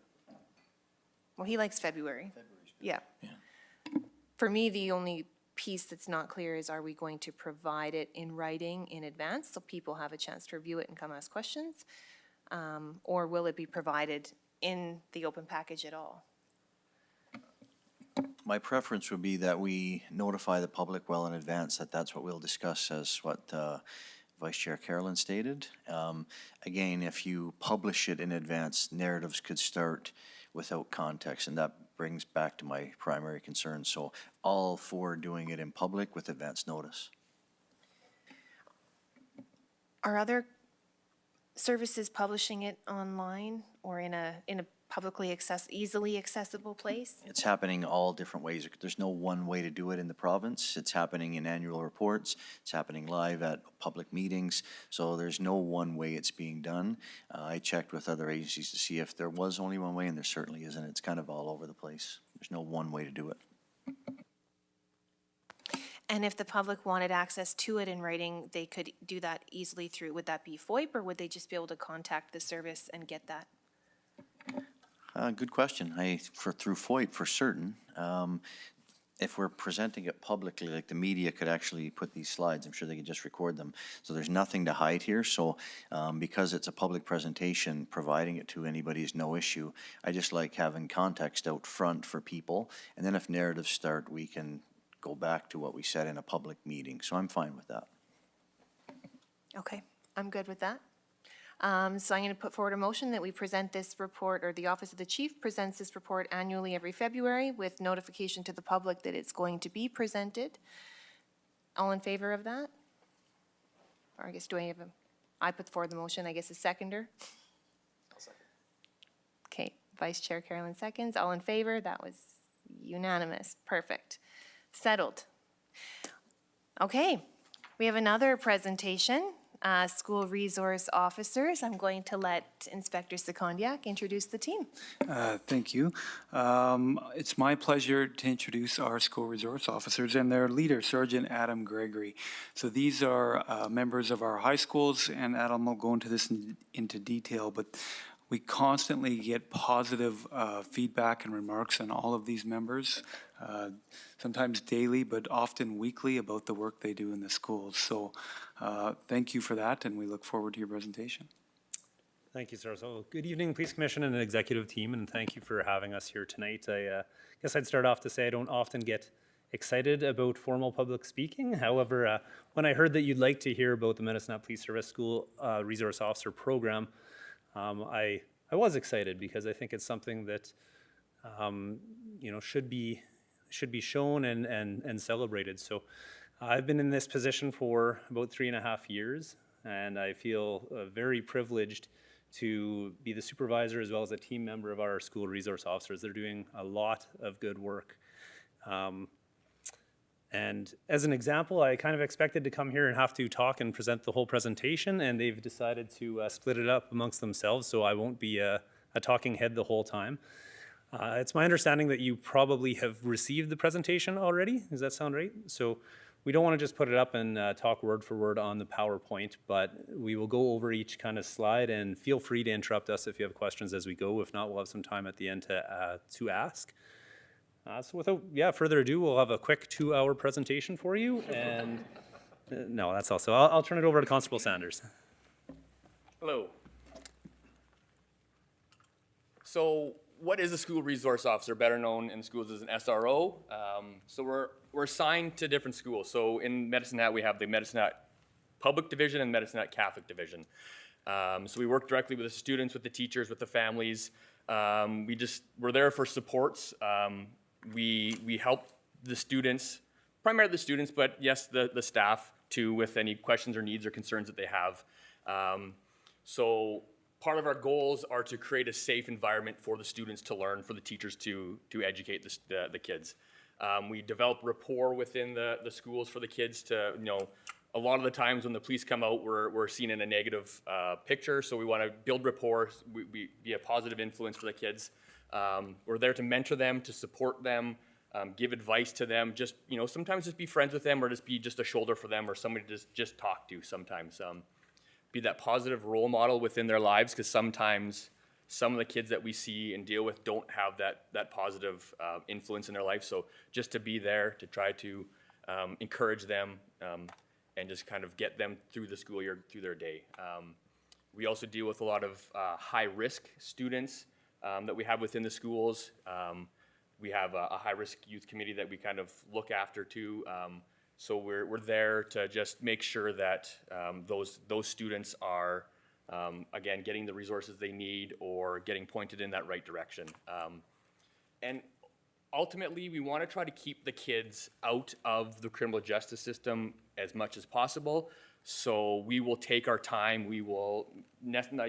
Well, he likes February. Yeah. Yeah. For me, the only piece that's not clear is, are we going to provide it in writing in advance so people have a chance to review it and come ask questions? Or will it be provided in the open package at all? My preference would be that we notify the public well in advance that that's what we'll discuss, as what Vice Chair Carolyn stated. Again, if you publish it in advance, narratives could start without context, and that brings back to my primary concern. So all for doing it in public with advance notice. Are other services publishing it online or in a publicly easily accessible place? It's happening all different ways. There's no one way to do it in the province. It's happening in annual reports. It's happening live at public meetings. So there's no one way it's being done. I checked with other agencies to see if there was only one way, and there certainly isn't. It's kind of all over the place. There's no one way to do it. And if the public wanted access to it in writing, they could do that easily through, would that be FOIP, or would they just be able to contact the service and get that? Good question. Through FOIP for certain. If we're presenting it publicly, like the media could actually put these slides, I'm sure they could just record them. So there's nothing to hide here. So because it's a public presentation, providing it to anybody is no issue. I just like having context out front for people. And then if narratives start, we can go back to what we said in a public meeting. So I'm fine with that. Okay, I'm good with that. So I'm going to put forward a motion that we present this report, or the Office of the Chief presents this report annually every February with notification to the public that it's going to be presented. All in favor of that? Or I guess, I put forward the motion, I guess a seconder? Okay, Vice Chair Carolyn seconds. All in favor? That was unanimous. Perfect. Settled. Okay, we have another presentation. School resource officers. I'm going to let Inspector Secondiak introduce the team. Thank you. It's my pleasure to introduce our school resource officers and their leader, Sergeant Adam Gregory. So these are members of our high schools, and Adam will go into this into detail, but we constantly get positive feedback and remarks on all of these members, sometimes daily, but often weekly, about the work they do in the schools. So thank you for that, and we look forward to your presentation. Thank you, sir. So good evening, Police Commission and executive team, and thank you for having us here tonight. I guess I'd start off to say I don't often get excited about formal public speaking. However, when I heard that you'd like to hear about the Medicine Hat Police Service School Resource Officer Program, I was excited because I think it's something that should be shown and celebrated. So I've been in this position for about 3.5 years, and I feel very privileged to be the supervisor as well as a team member of our school resource officers. They're doing a lot of good work. And as an example, I kind of expected to come here and have to talk and present the whole presentation, and they've decided to split it up amongst themselves, so I won't be a talking head the whole time. It's my understanding that you probably have received the presentation already. Does that sound right? So we don't want to just put it up and talk word for word on the PowerPoint, but we will go over each kind of slide, and feel free to interrupt us if you have questions as we go. If not, we'll have some time at the end to ask. So without further ado, we'll have a quick 2-hour presentation for you. And no, that's all. So I'll turn it over to Constable Sanders. Hello. So what is a school resource officer, better known in schools as an SRO? So we're assigned to different schools. So in Medicine Hat, we have the Medicine Hat Public Division and Medicine Hat Catholic Division. So we work directly with the students, with the teachers, with the families. We're there for supports. We help the students, primarily the students, but yes, the staff too, with any questions or needs or concerns that they have. So part of our goals are to create a safe environment for the students to learn, for the teachers to educate the kids. We develop rapport within the schools for the kids to, a lot of the times when the police come out, we're seen in a negative picture, so we want to build rapport, we be a positive influence for the kids. We're there to mentor them, to support them, give advice to them, just, sometimes just be friends with them, or just be just a shoulder for them, or somebody to just talk to sometimes. Be that positive role model within their lives, because sometimes some of the kids that we see and deal with don't have that positive influence in their life. So just to be there, to try to encourage them, and just kind of get them through the school year, through their day. We also deal with a lot of high-risk students that we have within the schools. We have a high-risk youth committee that we kind of look after too. So we're there to just make sure that those students are, again, getting the resources they need or getting pointed in that right direction. And ultimately, we want to try to keep the kids out of the criminal justice system as much as possible. So we will take our time. We will,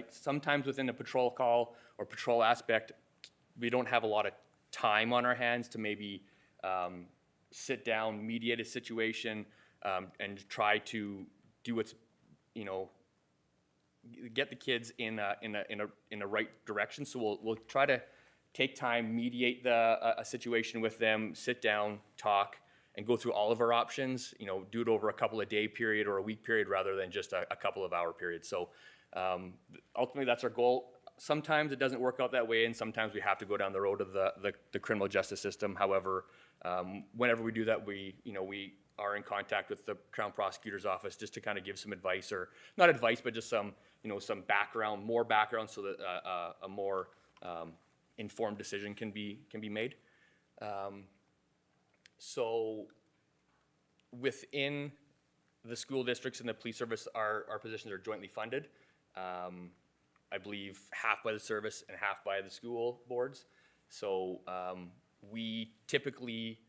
sometimes within a patrol call or patrol aspect, we don't have a lot of time on our hands to maybe sit down, mediate a situation, and try to do what's, get the kids in a right direction. So we'll try to take time, mediate a situation with them, sit down, talk, and go through all of our options, you know, do it over a couple of day period or a week period rather than just a couple of hour period. So ultimately, that's our goal. Sometimes it doesn't work out that way, and sometimes we have to go down the road of the criminal justice system. However, whenever we do that, we are in contact with the Crown Prosecutor's Office just to kind of give some advice, or not advice, but just some background, more background, so that a more informed decision can be made. So within the school districts and the police service, our positions are jointly funded. I believe half by the service and half by the school boards. So we typically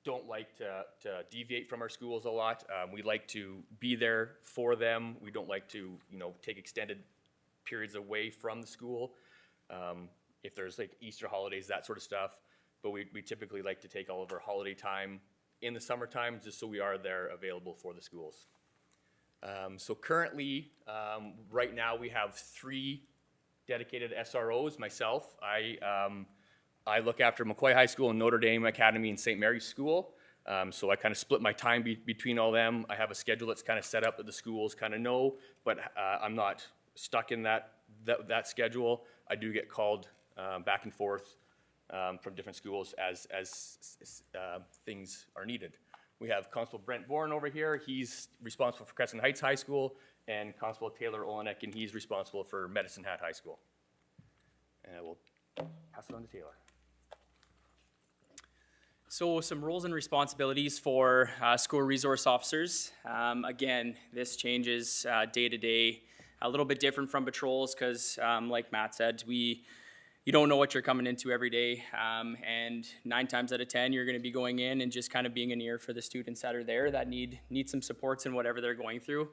don't like to deviate from our schools a lot. We like to be there for them. We don't like to, take extended periods away from the school. If there's like Easter holidays, that sort of stuff. But we typically like to take all of our holiday time in the summertime just so we are there available for the schools. So currently, right now we have 3 dedicated SROs. Myself, I look after McCoy High School and Notre Dame Academy and St. Mary's School. So I kind of split my time between all them. I have a schedule that's kind of set up that the schools kind of know, but I'm not stuck in that schedule. I do get called back and forth from different schools as things are needed. We have Constable Brent Bourne over here. He's responsible for Crescent Heights High School, and Constable Taylor Olenek, and he's responsible for Medicine Hat High School. And I will pass it on to Taylor. So some roles and responsibilities for school resource officers. Again, this changes day to day. A little bit different from patrols because, like Matt said, you don't know what you're coming into every day, and 9 times out of 10, you're going to be going in and just kind of being an ear for the students that are there that need some supports in whatever they're going through.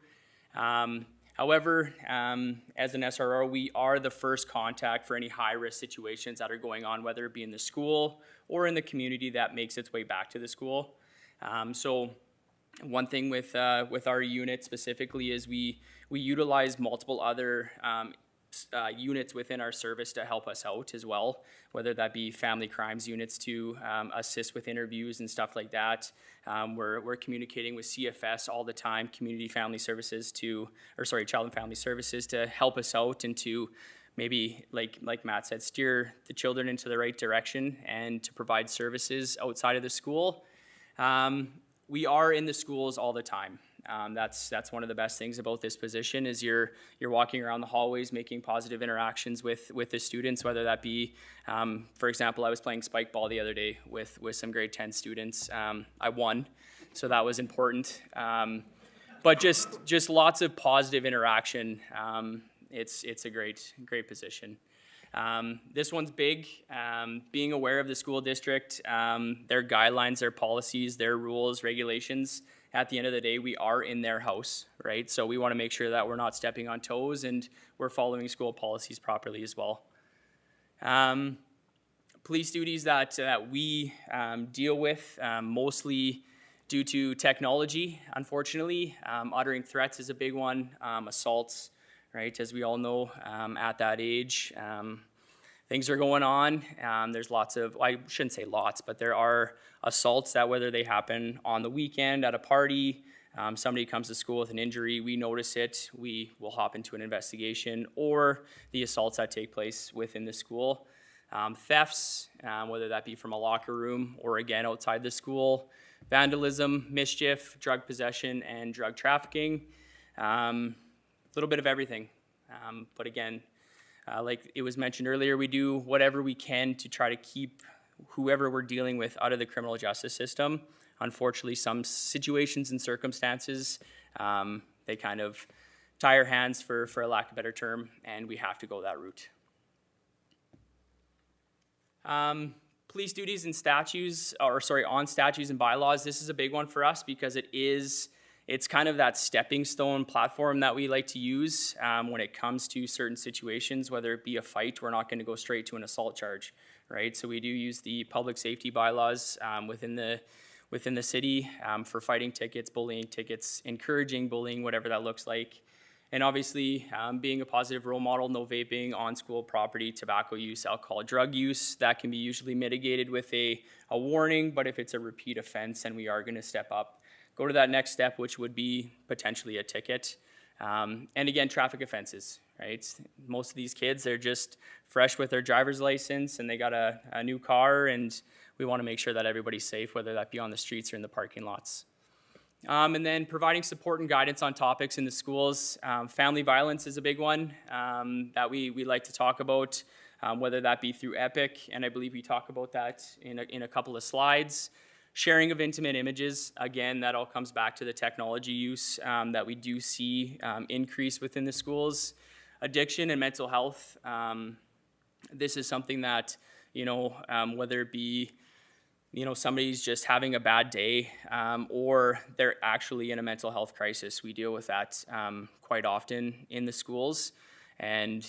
However, as an SRO, we are the first contact for any high-risk situations that are going on, whether it be in the school or in the community that makes its way back to the school. So one thing with our unit specifically is we utilize multiple other units within our service to help us out as well, whether that be family crimes units to assist with interviews and stuff like that. We're communicating with CFS all the time, Child and Family Services, to help us out and to maybe, like Matt said, steer the children into the right direction and to provide services outside of the school. We are in the schools all the time. That's one of the best things about this position is you're walking around the hallways making positive interactions with the students, whether that be, for example, I was playing spike ball the other day with some grade 10 students. I won, so that was important. But just lots of positive interaction. It's a great position. This one's big. Being aware of the school district, their guidelines, their policies, their rules, regulations. At the end of the day, we are in their house, right? So we want to make sure that we're not stepping on toes and we're following school policies properly as well. Police duties that we deal with, mostly due to technology, unfortunately. Uttering threats is a big one. Assaults, right? As we all know, at that age, things are going on. There's lots of, I shouldn't say lots, but there are assaults that whether they happen on the weekend at a party, somebody comes to school with an injury, we notice it, we will hop into an investigation, or the assaults that take place within the school. Thefts, whether that be from a locker room or again outside the school, vandalism, mischief, drug possession, and drug trafficking. A little bit of everything. But again, like it was mentioned earlier, we do whatever we can to try to keep whoever we're dealing with out of the criminal justice system. Unfortunately, some situations and circumstances, they kind of tie our hands for a lack of a better term, and we have to go that route. Police duties and on statutes and bylaws, this is a big one for us because it's kind of that stepping stone platform that we like to use when it comes to certain situations, whether it be a fight, we're not going to go straight to an assault charge, right? So we do use the public safety bylaws within the city for fighting tickets, bullying tickets, encouraging bullying, whatever that looks like. And obviously, being a positive role model, no vaping on school property, tobacco use, alcohol, drug use, that can be usually mitigated with a warning, but if it's a repeat offense, then we are gonna step up, go to that next step, which would be potentially a ticket. And again, traffic offenses, right? Most of these kids, they're just fresh with their driver's license and they got a new car, and we wanna make sure that everybody's safe, whether that be on the streets or in the parking lots. And then providing support and guidance on topics in the schools. Family violence is a big one that we like to talk about, whether that be through EPIC, and I believe we talk about that in a couple of slides. Sharing of intimate images, again, that all comes back to the technology use that we do see increase within the schools. Addiction and mental health, this is something that, whether it be somebody's just having a bad day or they're actually in a mental health crisis. We deal with that quite often in the schools, and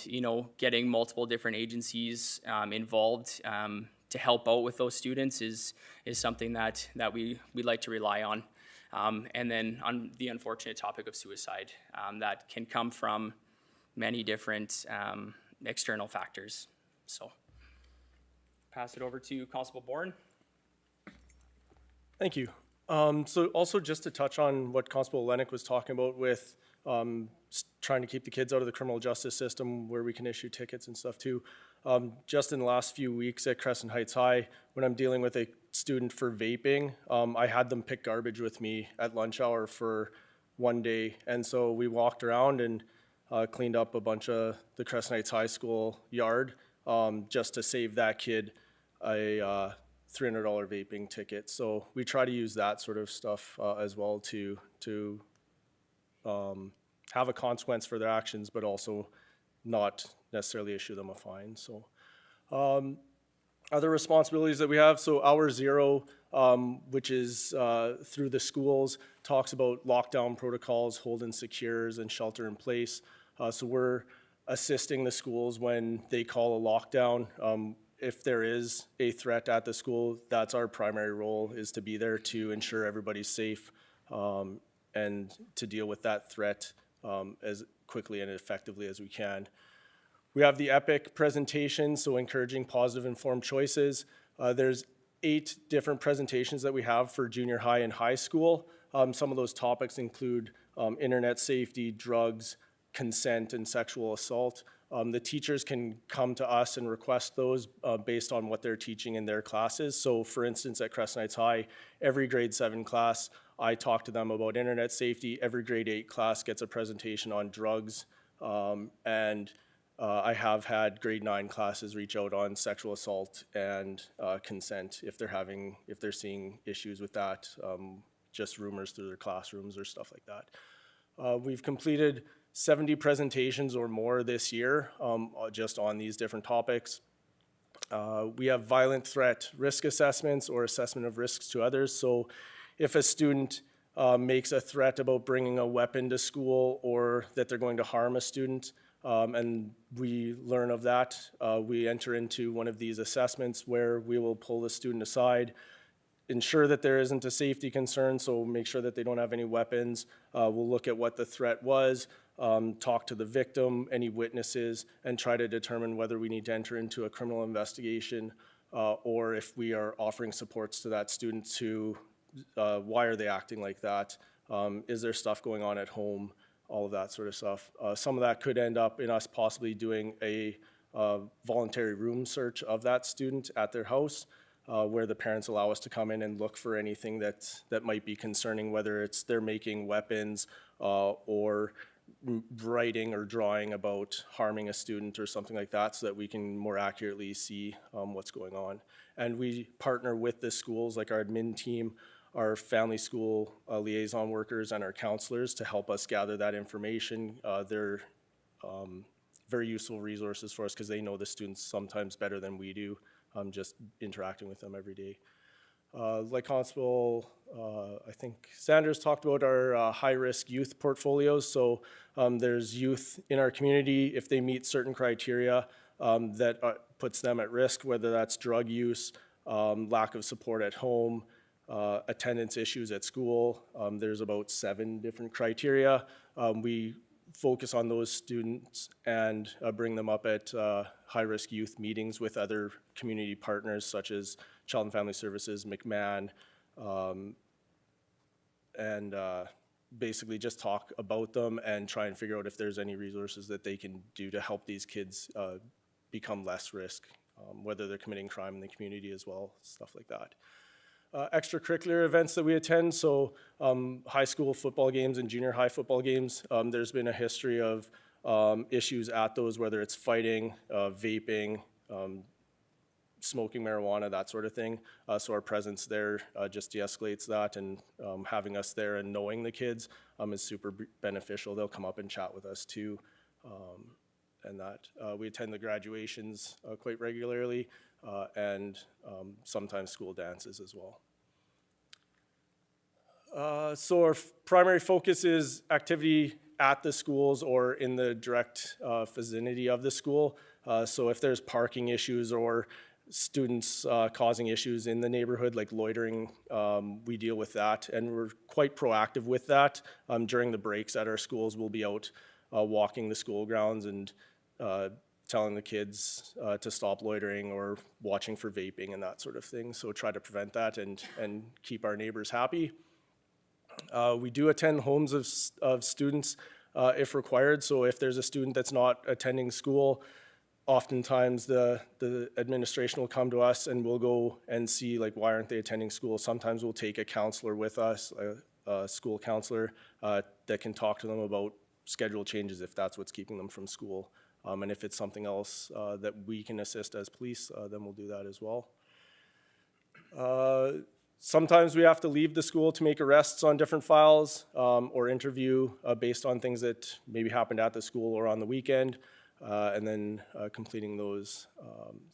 getting multiple different agencies involved to help out with those students is something that we like to rely on. And then on the unfortunate topic of suicide, that can come from many different external factors. So pass it over to Constable Bourne. Thank you. So also just to touch on what Constable Lennox was talking about with trying to keep the kids out of the criminal justice system where we can issue tickets and stuff too. Just in the last few weeks at Crescent Heights High, when I'm dealing with a student for vaping, I had them pick garbage with me at lunch hour for one day. And so we walked around and cleaned up a bunch of the Crescent Heights High School yard just to save that kid a $300 vaping ticket. So we try to use that sort of stuff as well to have a consequence for their actions, but also not necessarily issue them a fine. So other responsibilities that we have, so Hour Zero, which is through the schools, talks about lockdown protocols, hold and secures, and shelter in place. So we're assisting the schools when they call a lockdown. If there is a threat at the school, that's our primary role, is to be there to ensure everybody's safe and to deal with that threat as quickly and effectively as we can. We have the EPIC presentation, so encouraging positive informed choices. There's 8 different presentations that we have for junior high and high school. Some of those topics include internet safety, drugs, consent, and sexual assault. The teachers can come to us and request those based on what they're teaching in their classes. So for instance, at Crescent Heights High, every grade 7 class, I talk to them about internet safety. Every grade 8 class gets a presentation on drugs. And I have had grade 9 classes reach out on sexual assault and consent if they're seeing issues with that, just rumors through their classrooms or stuff like that. We've completed 70 presentations or more this year just on these different topics. We have violent threat risk assessments or assessment of risks to others. So if a student makes a threat about bringing a weapon to school or that they're going to harm a student, and we learn of that, we enter into one of these assessments where we will pull the student aside, ensure that there isn't a safety concern, so make sure that they don't have any weapons. We'll look at what the threat was, talk to the victim, any witnesses, and try to determine whether we need to enter into a criminal investigation or if we are offering supports to that student to why are they acting like that? Is there stuff going on at home? All of that sort of stuff. Some of that could end up in us possibly doing a voluntary room search of that student at their house, where the parents allow us to come in and look for anything that might be concerning, whether it's they're making weapons or writing or drawing about harming a student or something like that, so that we can more accurately see what's going on. And we partner with the schools, like our admin team, our family school liaison workers, and our counselors to help us gather that information. They're very useful resources for us because they know the students sometimes better than we do, just interacting with them every day. Like Constable, I think Sanders talked about our high-risk youth portfolios. So there's youth in our community, if they meet certain criteria that puts them at risk, whether that's drug use, lack of support at home, attendance issues at school. There's about 7 different criteria. We focus on those students and bring them up at high-risk youth meetings with other community partners such as Child and Family Services, McMahon, and basically just talk about them and try and figure out if there's any resources that they can do to help these kids become less risk, whether they're committing crime in the community as well, stuff like that. Extracurricular events that we attend, so high school football games and junior high football games, there's been a history of issues at those, whether it's fighting, vaping, smoking marijuana, that sort of thing. So our presence there just de-escalates that, and having us there and knowing the kids is super beneficial. They'll come up and chat with us too. And that we attend the graduations quite regularly, and sometimes school dances as well. So our primary focus is activity at the schools or in the direct vicinity of the school. So if there's parking issues or students causing issues in the neighborhood, like loitering, we deal with that, and we're quite proactive with that. During the breaks at our schools, we'll be out walking the school grounds and telling the kids to stop loitering or watching for vaping and that sort of thing. So try to prevent that and keep our neighbors happy. We do attend homes of students if required. So if there's a student that's not attending school, oftentimes the administration will come to us and we'll go and see, like, why aren't they attending school? Sometimes we'll take a counselor with us, a school counselor that can talk to them about schedule changes if that's what's keeping them from school. And if it's something else that we can assist as police, then we'll do that as well. Sometimes we have to leave the school to make arrests on different files or interview based on things that maybe happened at the school or on the weekend, and then completing those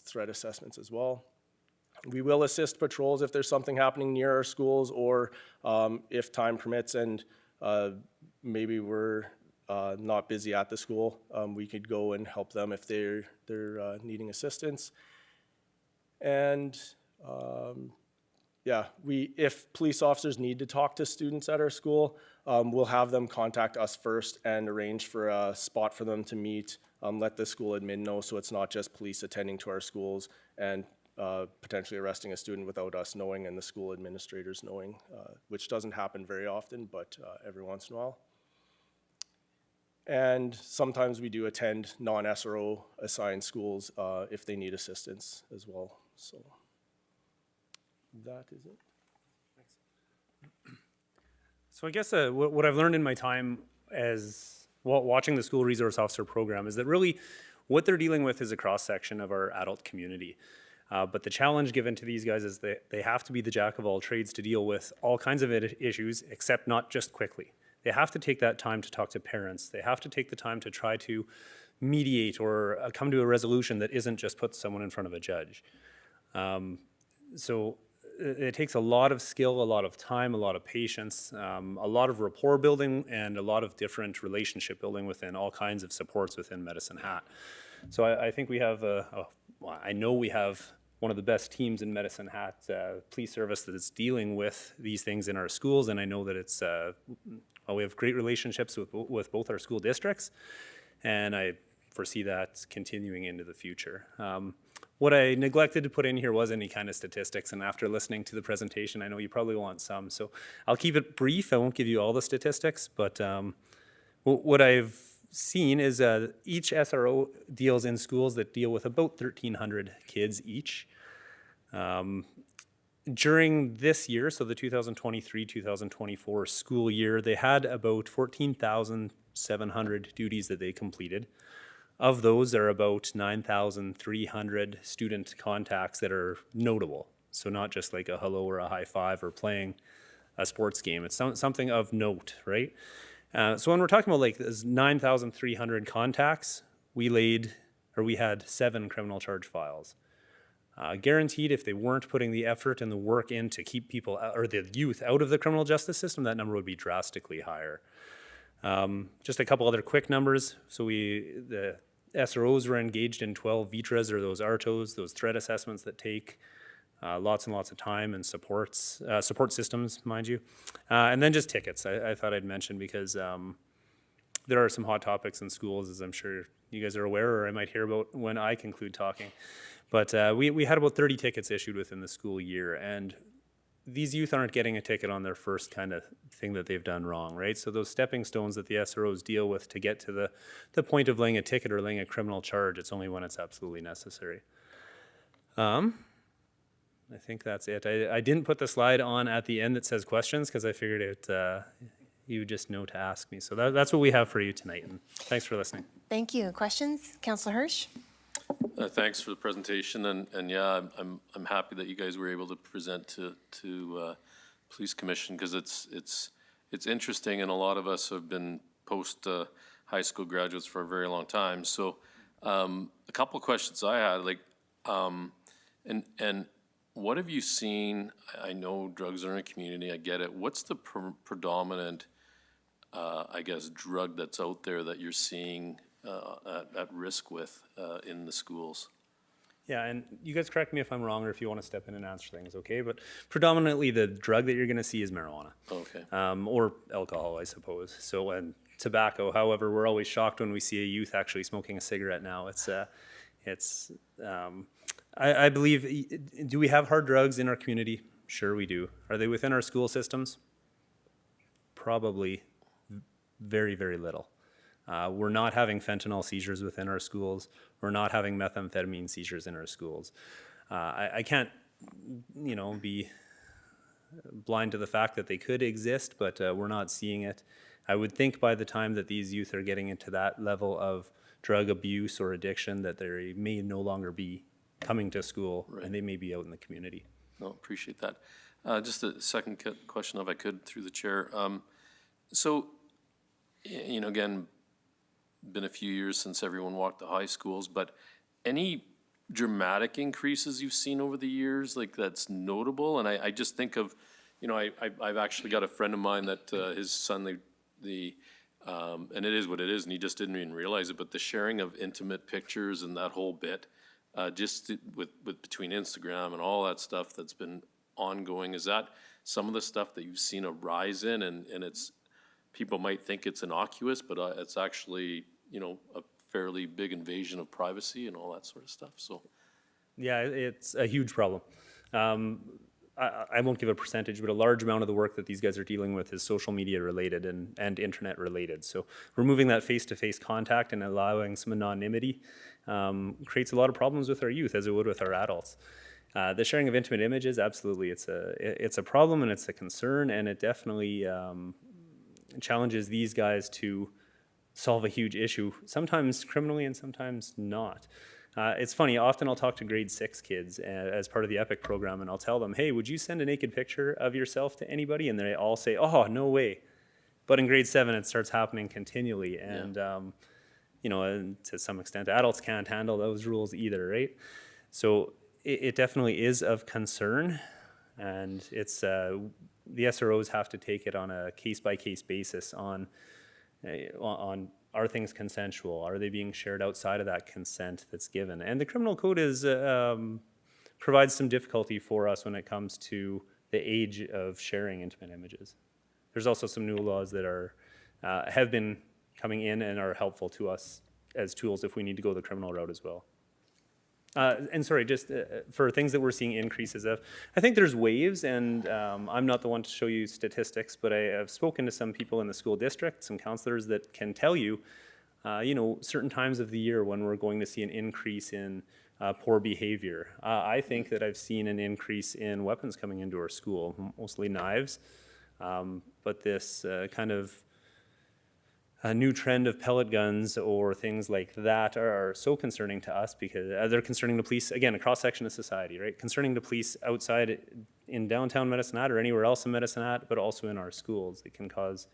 threat assessments as well. We will assist patrols if there's something happening near our schools, or if time permits and maybe we're not busy at the school, we could go and help them if they're needing assistance. And yeah, if police officers need to talk to students at our school, we'll have them contact us first and arrange for a spot for them to meet, let the school admin know, so it's not just police attending to our schools and potentially arresting a student without us knowing and the school administrators knowing, which doesn't happen very often, but every once in a while. And sometimes we do attend non-SRO assigned schools if they need assistance as well. So that is it. So I guess what I've learned in my time as watching the school resource officer program is that really what they're dealing with is a cross-section of our adult community. But the challenge given to these guys is that they have to be the jack of all trades to deal with all kinds of issues, except not just quickly. They have to take that time to talk to parents. They have to take the time to try to mediate or come to a resolution that isn't just put someone in front of a judge. So it takes a lot of skill, a lot of time, a lot of patience, a lot of rapport building, and a lot of different relationship building within all kinds of supports within Medicine Hat. So I think we have I know we have one of the best teams in Medicine Hat police service that is dealing with these things in our schools, and I know that it's we have great relationships with both our school districts, and I foresee that continuing into the future. What I neglected to put in here was any kind of statistics, and after listening to the presentation, I know you probably want some, so I'll keep it brief. I won't give you all the statistics, but what I've seen is each SRO deals in schools that deal with about 1,300 kids each. During this year, so the 2023-2024 school year, they had about 14,700 duties that they completed. Of those, there are about 9,300 student contacts that are notable. So not just like a hello or a high five or playing a sports game. It's something of note, right? So when we're talking about like this 9,300 contacts, we had 7 criminal charge files. Guaranteed, if they weren't putting the effort and the work in to keep people or the youth out of the criminal justice system, that number would be drastically higher. Just a couple other quick numbers. So the SROs were engaged in 12 VITRAs, or those ARTOs, those threat assessments that take lots and lots of time and support systems, mind you. And then just tickets, I thought I'd mention, because there are some hot topics in schools, as I'm sure you guys are aware, or I might hear about when I conclude talking. But we had about 30 tickets issued within the school year, and these youth aren't getting a ticket on their first kind of thing that they've done wrong, right? So those stepping stones that the SROs deal with to get to the point of laying a ticket or laying a criminal charge, it's only when it's absolutely necessary. I think that's it. I didn't put the slide on at the end that says questions because I figured you would just know to ask me. So that's what we have for you tonight, and thanks for listening. Thank you. Questions? Councillor Hirsch? Thanks for the presentation, and yeah, I'm happy that you guys were able to present to Police Commission, because it's interesting, and a lot of us have been post high school graduates for a very long time. So a couple of questions I had, like, and what have you seen? I know drugs are in a community, I get it. What's the predominant, I guess, drug that's out there that you're seeing at risk with in the schools? Yeah, and you guys correct me if I'm wrong or if you want to step in and answer things, okay? But predominantly the drug that you're going to see is marijuana. Okay. Or alcohol, I suppose. So, and tobacco. However, we're always shocked when we see a youth actually smoking a cigarette now. I believe, do we have hard drugs in our community? Sure we do. Are they within our school systems? Probably very, very little. We're not having fentanyl seizures within our schools. We're not having methamphetamine seizures in our schools. I can't, be blind to the fact that they could exist, but we're not seeing it. I would think by the time that these youth are getting into that level of drug abuse or addiction that they may no longer be coming to school, and they may be out in the community. No, appreciate that. Just a second question, if I could, through the chair. So, again, been a few years since everyone walked the high schools, but any dramatic increases you've seen over the years, like that's notable? And I just think of, I've actually got a friend of mine that his son, and it is what it is, and he just didn't even realize it, but the sharing of intimate pictures and that whole bit, just with between Instagram and all that stuff that's been ongoing, is that some of the stuff that you've seen a rise in, and it's, people might think it's innocuous, but it's actually, a fairly big invasion of privacy and all that sort of stuff, so. Yeah, it's a huge problem. I won't give a percentage, but a large amount of the work that these guys are dealing with is social media related and internet related. So removing that face-to-face contact and allowing some anonymity creates a lot of problems with our youth, as it would with our adults. The sharing of intimate images, absolutely, it's a problem and it's a concern, and it definitely challenges these guys to solve a huge issue, sometimes criminally and sometimes not. It's funny, often I'll talk to grade 6 kids as part of the EPIC program, and I'll tell them, hey, would you send a naked picture of yourself to anybody? And they all say, oh, no way. But in grade 7, it starts happening continually. And, and to some extent, adults can't handle those rules either, right? So it definitely is of concern. And it's, the SROs have to take it on a case-by-case basis on are things consensual? Are they being shared outside of that consent that's given? And the criminal code provides some difficulty for us when it comes to the age of sharing intimate images. There's also some new laws that have been coming in and are helpful to us as tools if we need to go the criminal route as well. And sorry, just for things that we're seeing increases of, I think there's waves, and I'm not the one to show you statistics, but I have spoken to some people in the school district, some counselors that can tell you, certain times of the year when we're going to see an increase in poor behavior. I think that I've seen an increase in weapons coming into our school, mostly knives, but this kind of a new trend of pellet guns or things like that are so concerning to us because they're concerning the police, again, a cross-section of society, right? Concerning the police outside in downtown Medicine Hat or anywhere else in Medicine Hat, but also in our schools. It can cause,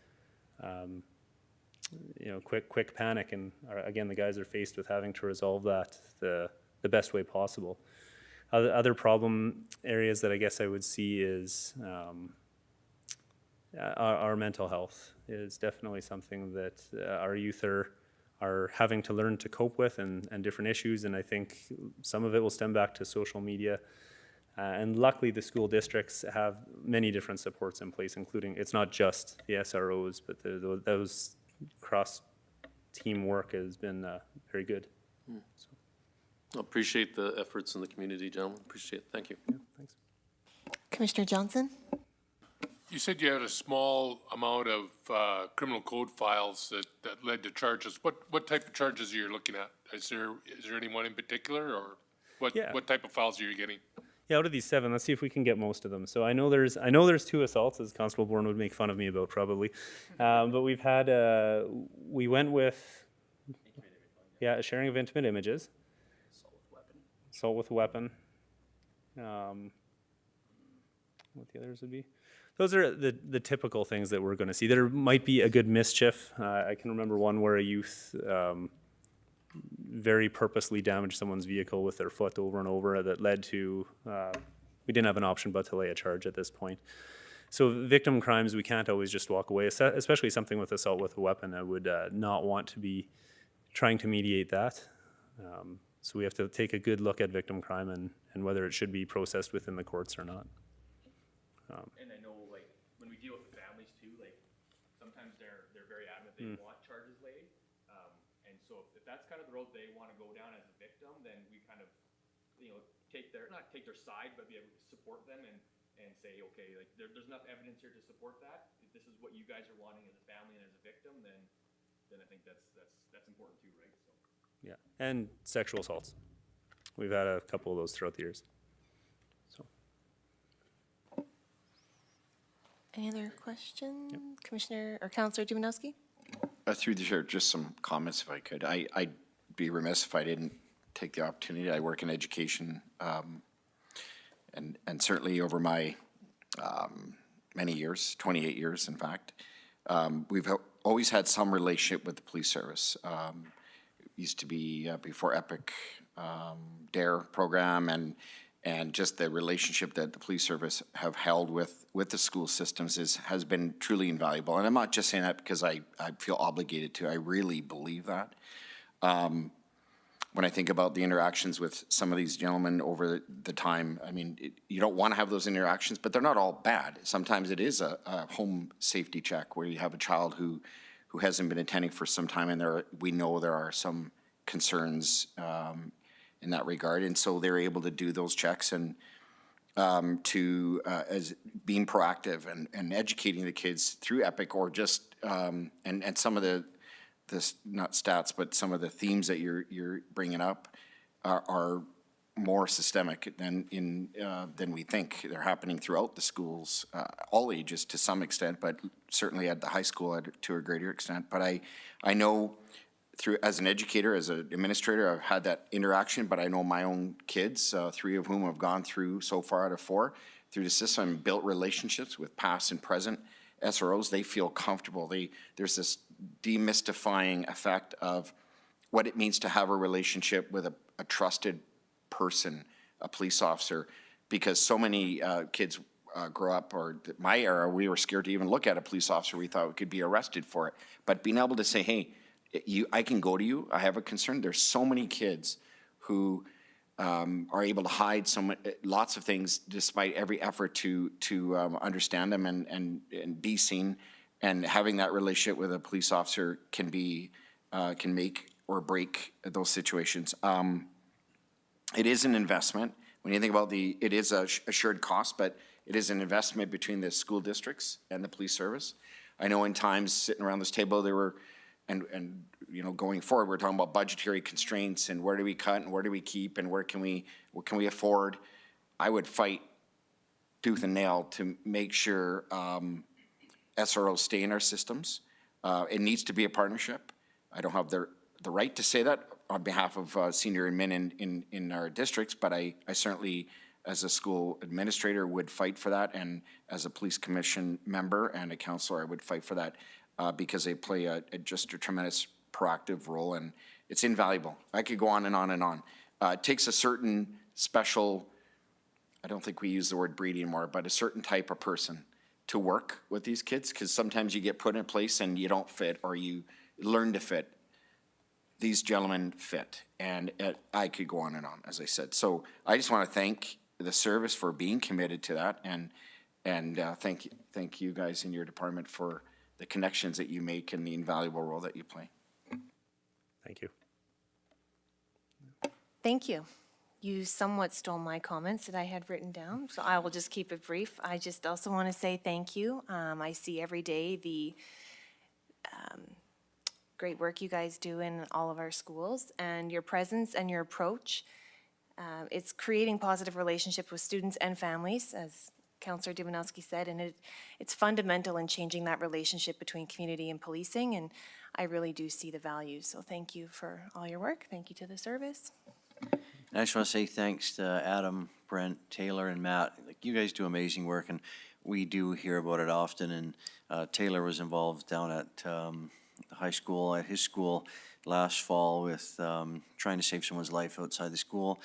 quick panic, and again, the guys are faced with having to resolve that the best way possible. Other problem areas that I guess I would see is our mental health is definitely something that our youth are having to learn to cope with and different issues, and I think some of it will stem back to social media. And luckily the school districts have many different supports in place, including, it's not just the SROs, but those teamwork has been very good. Appreciate the efforts in the community, gentlemen. Appreciate it. Thank you. Thanks. Commissioner Johnson? You said you had a small amount of criminal code files that led to charges. What type of charges are you looking at? Is there any one in particular, or what type of files are you getting? Yeah, out of these 7, let's see if we can get most of them. So I know there's 2 assaults, as Constable Bourne would make fun of me about probably, but we've had we went with sharing of intimate images, assault with a weapon. What the others would be? Those are the typical things that we're going to see. There might be a good mischief. I can remember one where a youth very purposely damaged someone's vehicle with their foot over and over that led to, we didn't have an option but to lay a charge at this point. So victim crimes, we can't always just walk away, especially something with assault with a weapon. I would not want to be trying to mediate that. So we have to take a good look at victim crime and whether it should be processed within the courts or not. And I know, like, when we deal with the families too, like, sometimes they're very adamant they want charges laid. And so if that's kind of the road they want to go down as a victim, then we kind of, not take their side, but be able to support them and say, okay, like, there's enough evidence here to support that. If this is what you guys are wanting as a family and as a victim, then I think that's important too, right? So. Yeah, and sexual assaults. We've had a couple of those throughout the years. Any other questions? Yep. Commissioner or Councillor Dumanowski? Through the chair, just some comments if I could. I'd be remiss if I didn't take the opportunity. I work in education, and certainly over my many years, 28 years in fact, we've always had some relationship with the police service. It used to be before EPIC, DARE program, and just the relationship that the police service have held with the school systems has been truly invaluable. And I'm not just saying that because I feel obligated to. I really believe that. When I think about the interactions with some of these gentlemen over the time, I mean, you don't want to have those interactions, but they're not all bad. Sometimes it is a home safety check where you have a child who hasn't been attending for some time, and we know there are some concerns in that regard, and so they're able to do those checks and as being proactive and educating the kids through EPIC, or just and some of the not stats, but some of the themes that you're bringing up are more systemic than we think. They're happening throughout the schools, all ages to some extent, but certainly at the high school to a greater extent. But I know. As an educator, as an administrator, I've had that interaction, but I know my own kids, 3 of whom have gone through so far out of 4 through the system and built relationships with past and present SROs. They feel comfortable. There's this demystifying effect of what it means to have a relationship with a trusted person, a police officer, because so many kids grow up, or my era, we were scared to even look at a police officer. We thought we could be arrested for it. But being able to say, hey, I can go to you. I have a concern. There's so many kids who are able to hide lots of things despite every effort to understand them and be seen. And having that relationship with a police officer can make or break those situations. It is an investment. When you think about it is a assured cost, but it is an investment between the school districts and the police service. I know in times sitting around this table there were. And going forward, we're talking about budgetary constraints and where do we cut and where do we keep and what can we afford. I would fight tooth and nail to make sure SROs stay in our systems. It needs to be a partnership. I don't have the right to say that on behalf of senior admin in our districts, but I certainly, as a school administrator, would fight for that, and as a police commission member and a counselor, I would fight for that. Because they play just a tremendous proactive role, and it's invaluable. I could go on and on and on. It takes a certain special, I don't think we use the word breed anymore, but a certain type of person to work with these kids, because sometimes you get put in a place and you don't fit, or you learn to fit. These gentlemen fit, and I could go on and on, as I said. So I just want to thank the service for being committed to that, and thank you guys in your department for the connections that you make and the invaluable role that you play. Thank you. Thank you. You somewhat stole my comments that I had written down, so I will just keep it brief. I just also want to say thank you. I see every day the great work you guys do in all of our schools, and your presence and your approach. It's creating positive relationships with students and families, as Councillor Dumanowski said, and it's fundamental in changing that relationship between community and policing, and I really do see the value. So thank you for all your work. Thank you to the service. And I just want to say thanks to Adam, Brent, Taylor, and Matt. Like, you guys do amazing work, and we do hear about it often. And Taylor was involved down at the high school, at his school last fall with trying to save someone's life outside the school.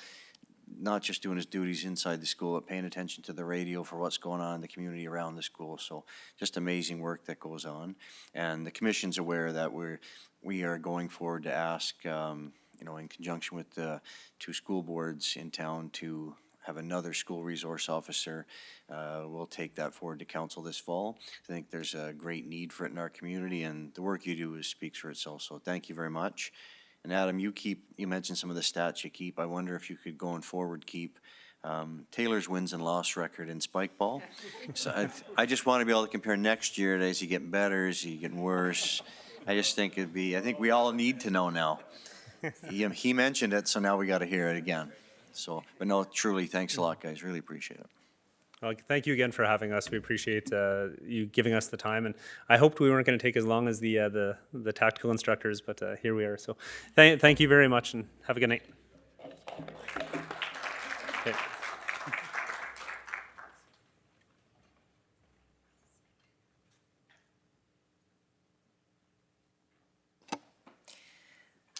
Not just doing his duties inside the school, but paying attention to the radio for what's going on in the community around the school. So just amazing work that goes on. And the commission's aware that we are going forward to ask, you know, in conjunction with the 2 school boards in town to have another school resource officer. We'll take that forward to council this fall. I think there's a great need for it in our community, and the work you do speaks for itself. So thank you very much. And Adam, you mentioned some of the stats you keep. I wonder if you could going forward keep Taylor's wins and loss record in spike ball. So I just want to be able to compare next year. Is he getting better? Is he getting worse? I just think I think we all need to know now. He mentioned it, so now we got to hear it again. So, but no, truly, thanks a lot, guys. Really appreciate it. Well, thank you again for having us. We appreciate you giving us the time, and I hoped we weren't going to take as long as the tactical instructors, but here we are. So, thank you very much, and have a good night. Okay.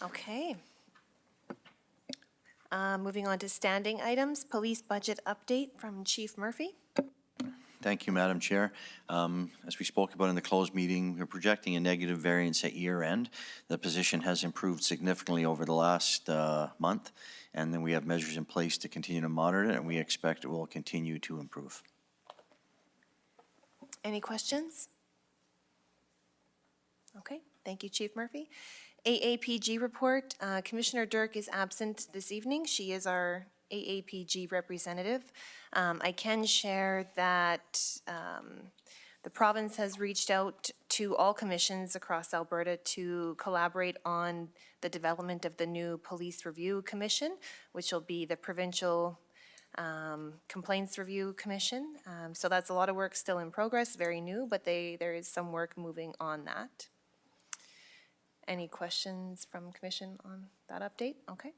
Okay. Moving on to standing items, police budget update from Chief Murphy. Thank you, Madam Chair. As we spoke about in the closed meeting, we're projecting a negative variance at year end. The position has improved significantly over the last month, and then we have measures in place to continue to monitor it, and we expect it will continue to improve. Any questions? Okay, thank you, Chief Murphy. AAPG report, Commissioner Dirk is absent this evening. She is our AAPG representative. I can share that the province has reached out to all commissions across Alberta to collaborate on the development of the new Police Review Commission, which will be the provincial Complaints Review Commission. So that's a lot of work still in progress, very new, but there is some work moving on that. Any questions from Commission on that update? Okay.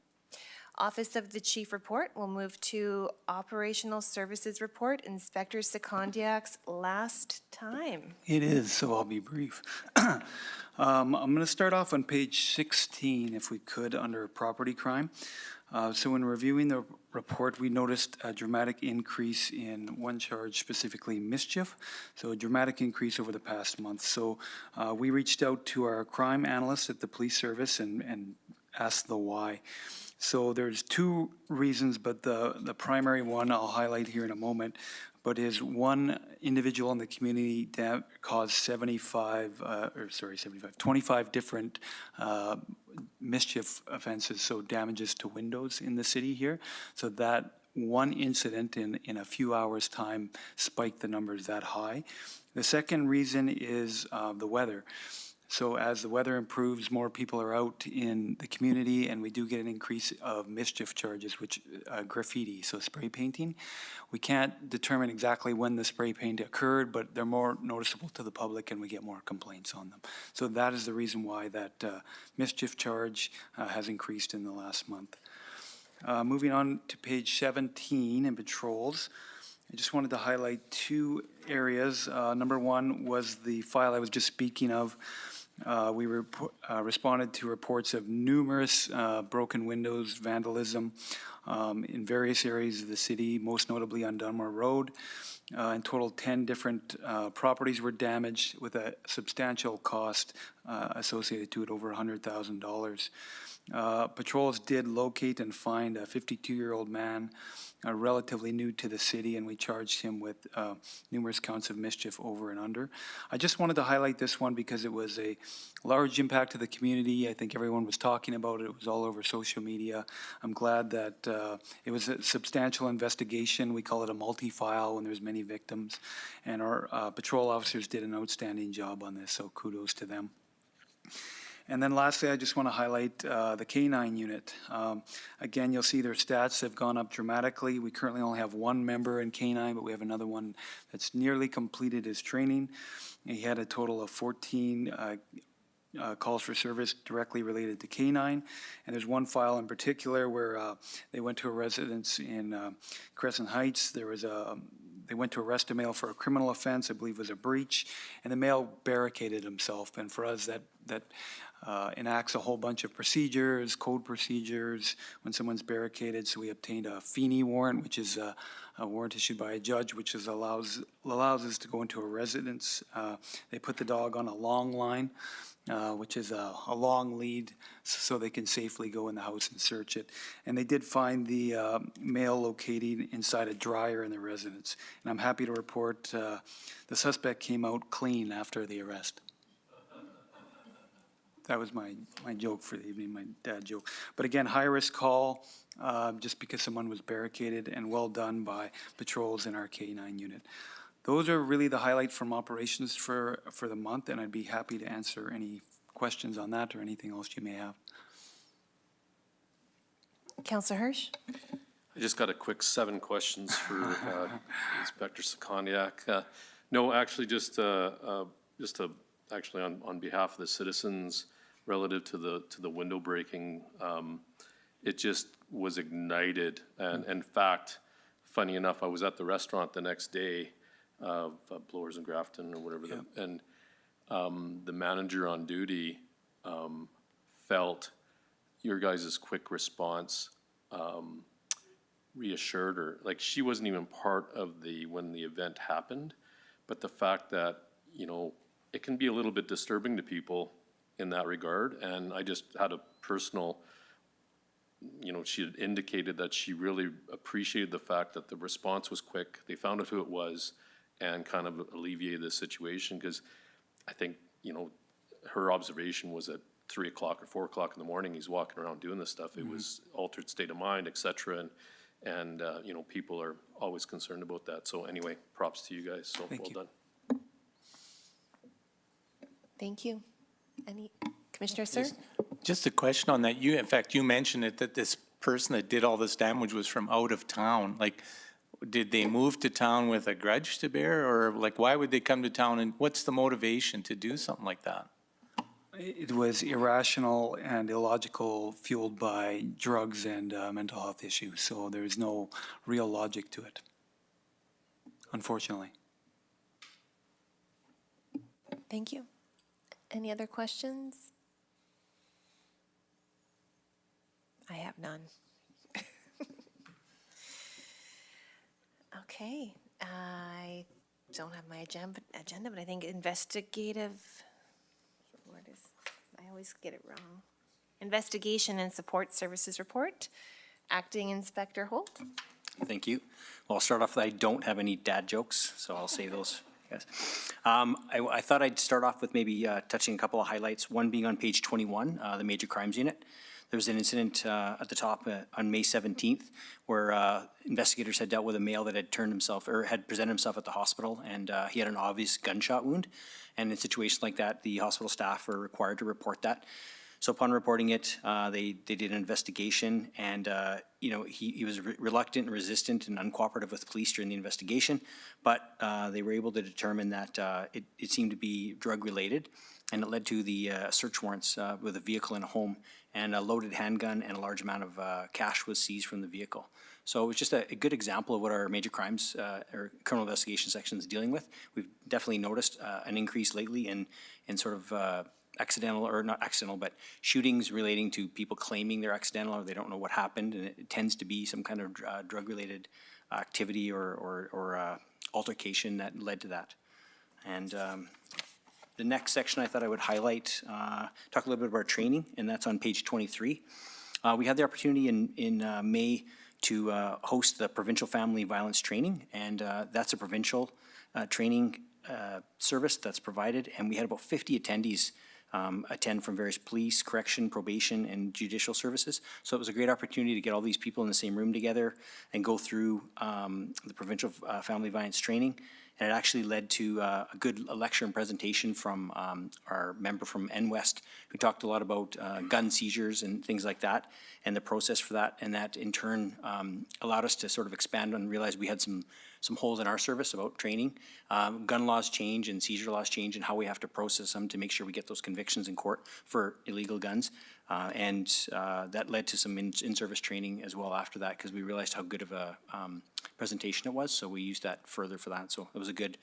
Office of the Chief report. We'll move to Operational Services report. Inspector Secondiak's last time. It is, so I'll be brief. I'm going to start off on page 16, if we could, under property crime. So in reviewing the report, we noticed a dramatic increase in one charge, specifically mischief. So a dramatic increase over the past month. So we reached out to our crime analyst at the police service and asked the why. So there's 2 reasons, but the primary one I'll highlight here in a moment, but is one individual in the community caused 25 different mischief offenses, so damages to windows in the city here. So that one incident in a few hours' time spiked the numbers that high. The second reason is the weather. So as the weather improves, more people are out in the community, and we do get an increase of mischief charges, which graffiti, so spray painting. We can't determine exactly when the spray paint occurred, but they're more noticeable to the public, and we get more complaints on them. So that is the reason why that mischief charge has increased in the last month. Moving on to page 17 in patrols. I just wanted to highlight 2 areas. Number 1 was the file I was just speaking of. We responded to reports of numerous broken windows, vandalism in various areas of the city, most notably on Dunmore Road. In total, 10 different properties were damaged with a substantial cost associated to it, over $100,000. Patrols did locate and find a 52-year-old man, relatively new to the city, and we charged him with numerous counts of mischief over and under. I just wanted to highlight this one because it was a large impact to the community. I think everyone was talking about it. It was all over social media. I'm glad that it was a substantial investigation. We call it a multi-file when there's many victims. And our patrol officers did an outstanding job on this, so kudos to them. And then lastly, I just want to highlight the K-9 unit. Again, you'll see their stats have gone up dramatically. We currently only have one member in K-9, but we have another one that's nearly completed his training. He had a total of 14 calls for service directly related to K-9. And there's one file in particular where they went to a residence in Crescent Heights. They went to arrest a male for a criminal offense, I believe it was a breach, and the male barricaded himself. And for us, that enacts a whole bunch of procedures, code procedures, when someone's barricaded. So we obtained a Feeney warrant, which is a warrant issued by a judge, which allows us to go into a residence. They put the dog on a long line, which is a long lead, so they can safely go in the house and search it. And they did find the male located inside a dryer in the residence. And I'm happy to report the suspect came out clean after the arrest. That was my joke for the evening, my dad joke. But again, high-risk call, just because someone was barricaded, and well done by patrols in our K-9 unit. Those are really the highlight from operations for the month, and I'd be happy to answer any questions on that or anything else you may have. Councillor Hirsch? I just got a quick 7 questions for Inspector Secondiak. No, actually, just actually on behalf of the citizens relative to the window breaking, it just was ignited. And in fact, funny enough, I was at the restaurant the next day of Blowers and Grafton or whatever, and the manager on duty felt your guys' quick response reassured her. Like, she wasn't even part of when the event happened, but the fact that, you know, it can be a little bit disturbing to people in that regard. And I just had a personal, you know, she had indicated that she really appreciated the fact that the response was quick. They found out who it was and kind of alleviated the situation, because I think, you know, her observation was at 3 o'clock or 4 o'clock in the morning, he's walking around doing this stuff. It was altered state of mind, et cetera. And you know, people are always concerned about that. So anyway, props to you guys. So well done. Thank you. Any, Commissioner Sir? Just a question on that. In fact, you mentioned it, that this person that did all this damage was from out of town. Like, did they move to town with a grudge to bear, or like, why would they come to town, and what's the motivation to do something like that? It was irrational and illogical, fueled by drugs and mental health issues. So there's no real logic to it, unfortunately. Thank you. Any other questions? I have none. Okay, I don't have my agenda, but I think investigative, what is, I always get it wrong. Investigation and Support Services Report. Acting Inspector Holt. Thank you. Well, I'll start off with I don't have any dad jokes, so I'll save those. Yes. I thought I'd start off with maybe touching a couple of highlights, one being on page 21, the Major Crimes Unit. There was an incident at the top on May 17th where investigators had dealt with a male that had had presented himself at the hospital, and he had an obvious gunshot wound. And in situations like that, the hospital staff are required to report that. So upon reporting it, they did an investigation, and you know, he was reluctant and resistant and uncooperative with police during the investigation, but they were able to determine that it seemed to be drug-related, and it led to the search warrants with a vehicle and a home, and a loaded handgun and a large amount of cash was seized from the vehicle. So it was just a good example of what our major crimes or criminal investigation section is dealing with. We've definitely noticed an increase lately in sort of accidental, or not accidental, but shootings relating to people claiming they're accidental or they don't know what happened, and it tends to be some kind of drug-related activity or altercation that led to that. And the next section I thought I would highlight, talk a little bit about training, and that's on page 23. We had the opportunity in May to host the Provincial Family Violence Training, and that's a provincial training service that's provided, and we had about 50 attendees attend from various police, correction, probation, and judicial services. So it was a great opportunity to get all these people in the same room together and go through the Provincial Family Violence Training. And it actually led to a good lecture and presentation from our member from NWest, who talked a lot about gun seizures and things like that, and the process for that. And that in turn allowed us to sort of expand and realize we had some holes in our service about training. Gun laws change and seizure laws change, and how we have to process them to make sure we get those convictions in court for illegal guns. And that led to some in-service training as well after that, because we realized how good of a presentation it was, so we used that further for that. So it was a good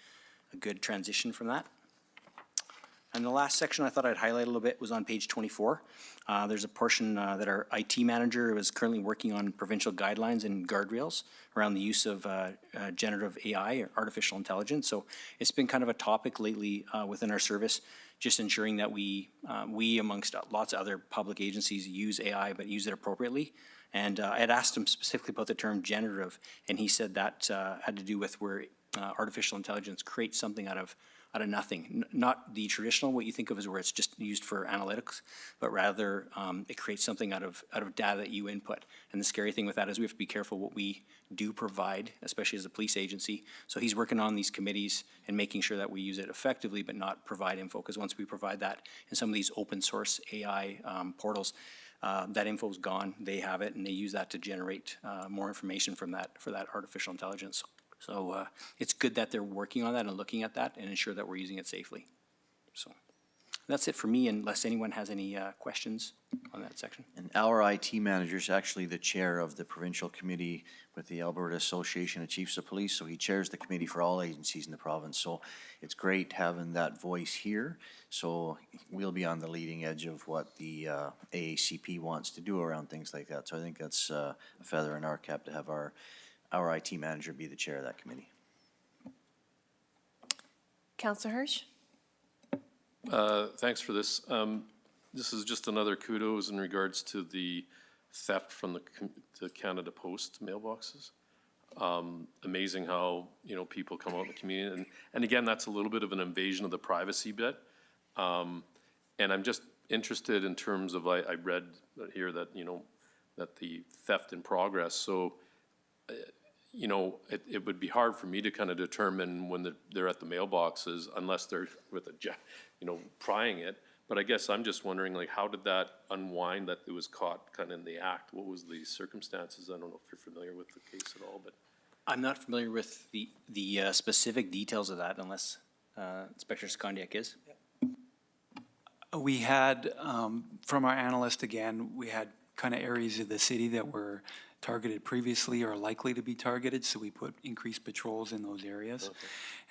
transition from that. And the last section I thought I'd highlight a little bit was on page 24. There's a portion that our IT manager is currently working on provincial guidelines and guardrails around the use of generative AI, or artificial intelligence. So it's been kind of a topic lately within our service, just ensuring that we amongst lots of other public agencies use AI, but use it appropriately. And I had asked him specifically about the term generative, and he said that had to do with where artificial intelligence creates something out of nothing. Not the traditional, what you think of as where it's just used for analytics, but rather it creates something out of data that you input. And the scary thing with that is we have to be careful what we do provide, especially as a police agency. So he's working on these committees and making sure that we use it effectively, but not provide info, because once we provide that in some of these open source AI portals, that info is gone, they have it, and they use that to generate more information from that, for that artificial intelligence. So it's good that they're working on that and looking at that and ensure that we're using it safely. So that's it for me, unless anyone has any questions on that section. And our IT manager is actually the chair of the provincial committee with the Alberta Association of Chiefs of Police, so he chairs the committee for all agencies in the province. So it's great having that voice here. So we'll be on the leading edge of what the AACP wants to do around things like that. So I think that's a feather in our cap to have our IT manager be the chair of that committee. Councillor Hirsch? Thanks for this. This is just another kudos in regards to the theft from the Canada Post mailboxes. Amazing how, people come out in the community. And again, that's a little bit of an invasion of the privacy bit. And I'm just interested in terms of, I read here that, that the theft in progress. So, it would be hard for me to kind of determine when they're at the mailboxes unless they're with prying it. But I guess I'm just wondering, how did that unwind that it was caught kind of in the act? What was the circumstances? I don't know if you're familiar with the case at all, but. I'm not familiar with the specific details of that, unless Inspector Secondiak is. We had, from our analyst again, we had kind of areas of the city that were targeted previously or likely to be targeted, so we put increased patrols in those areas. Okay.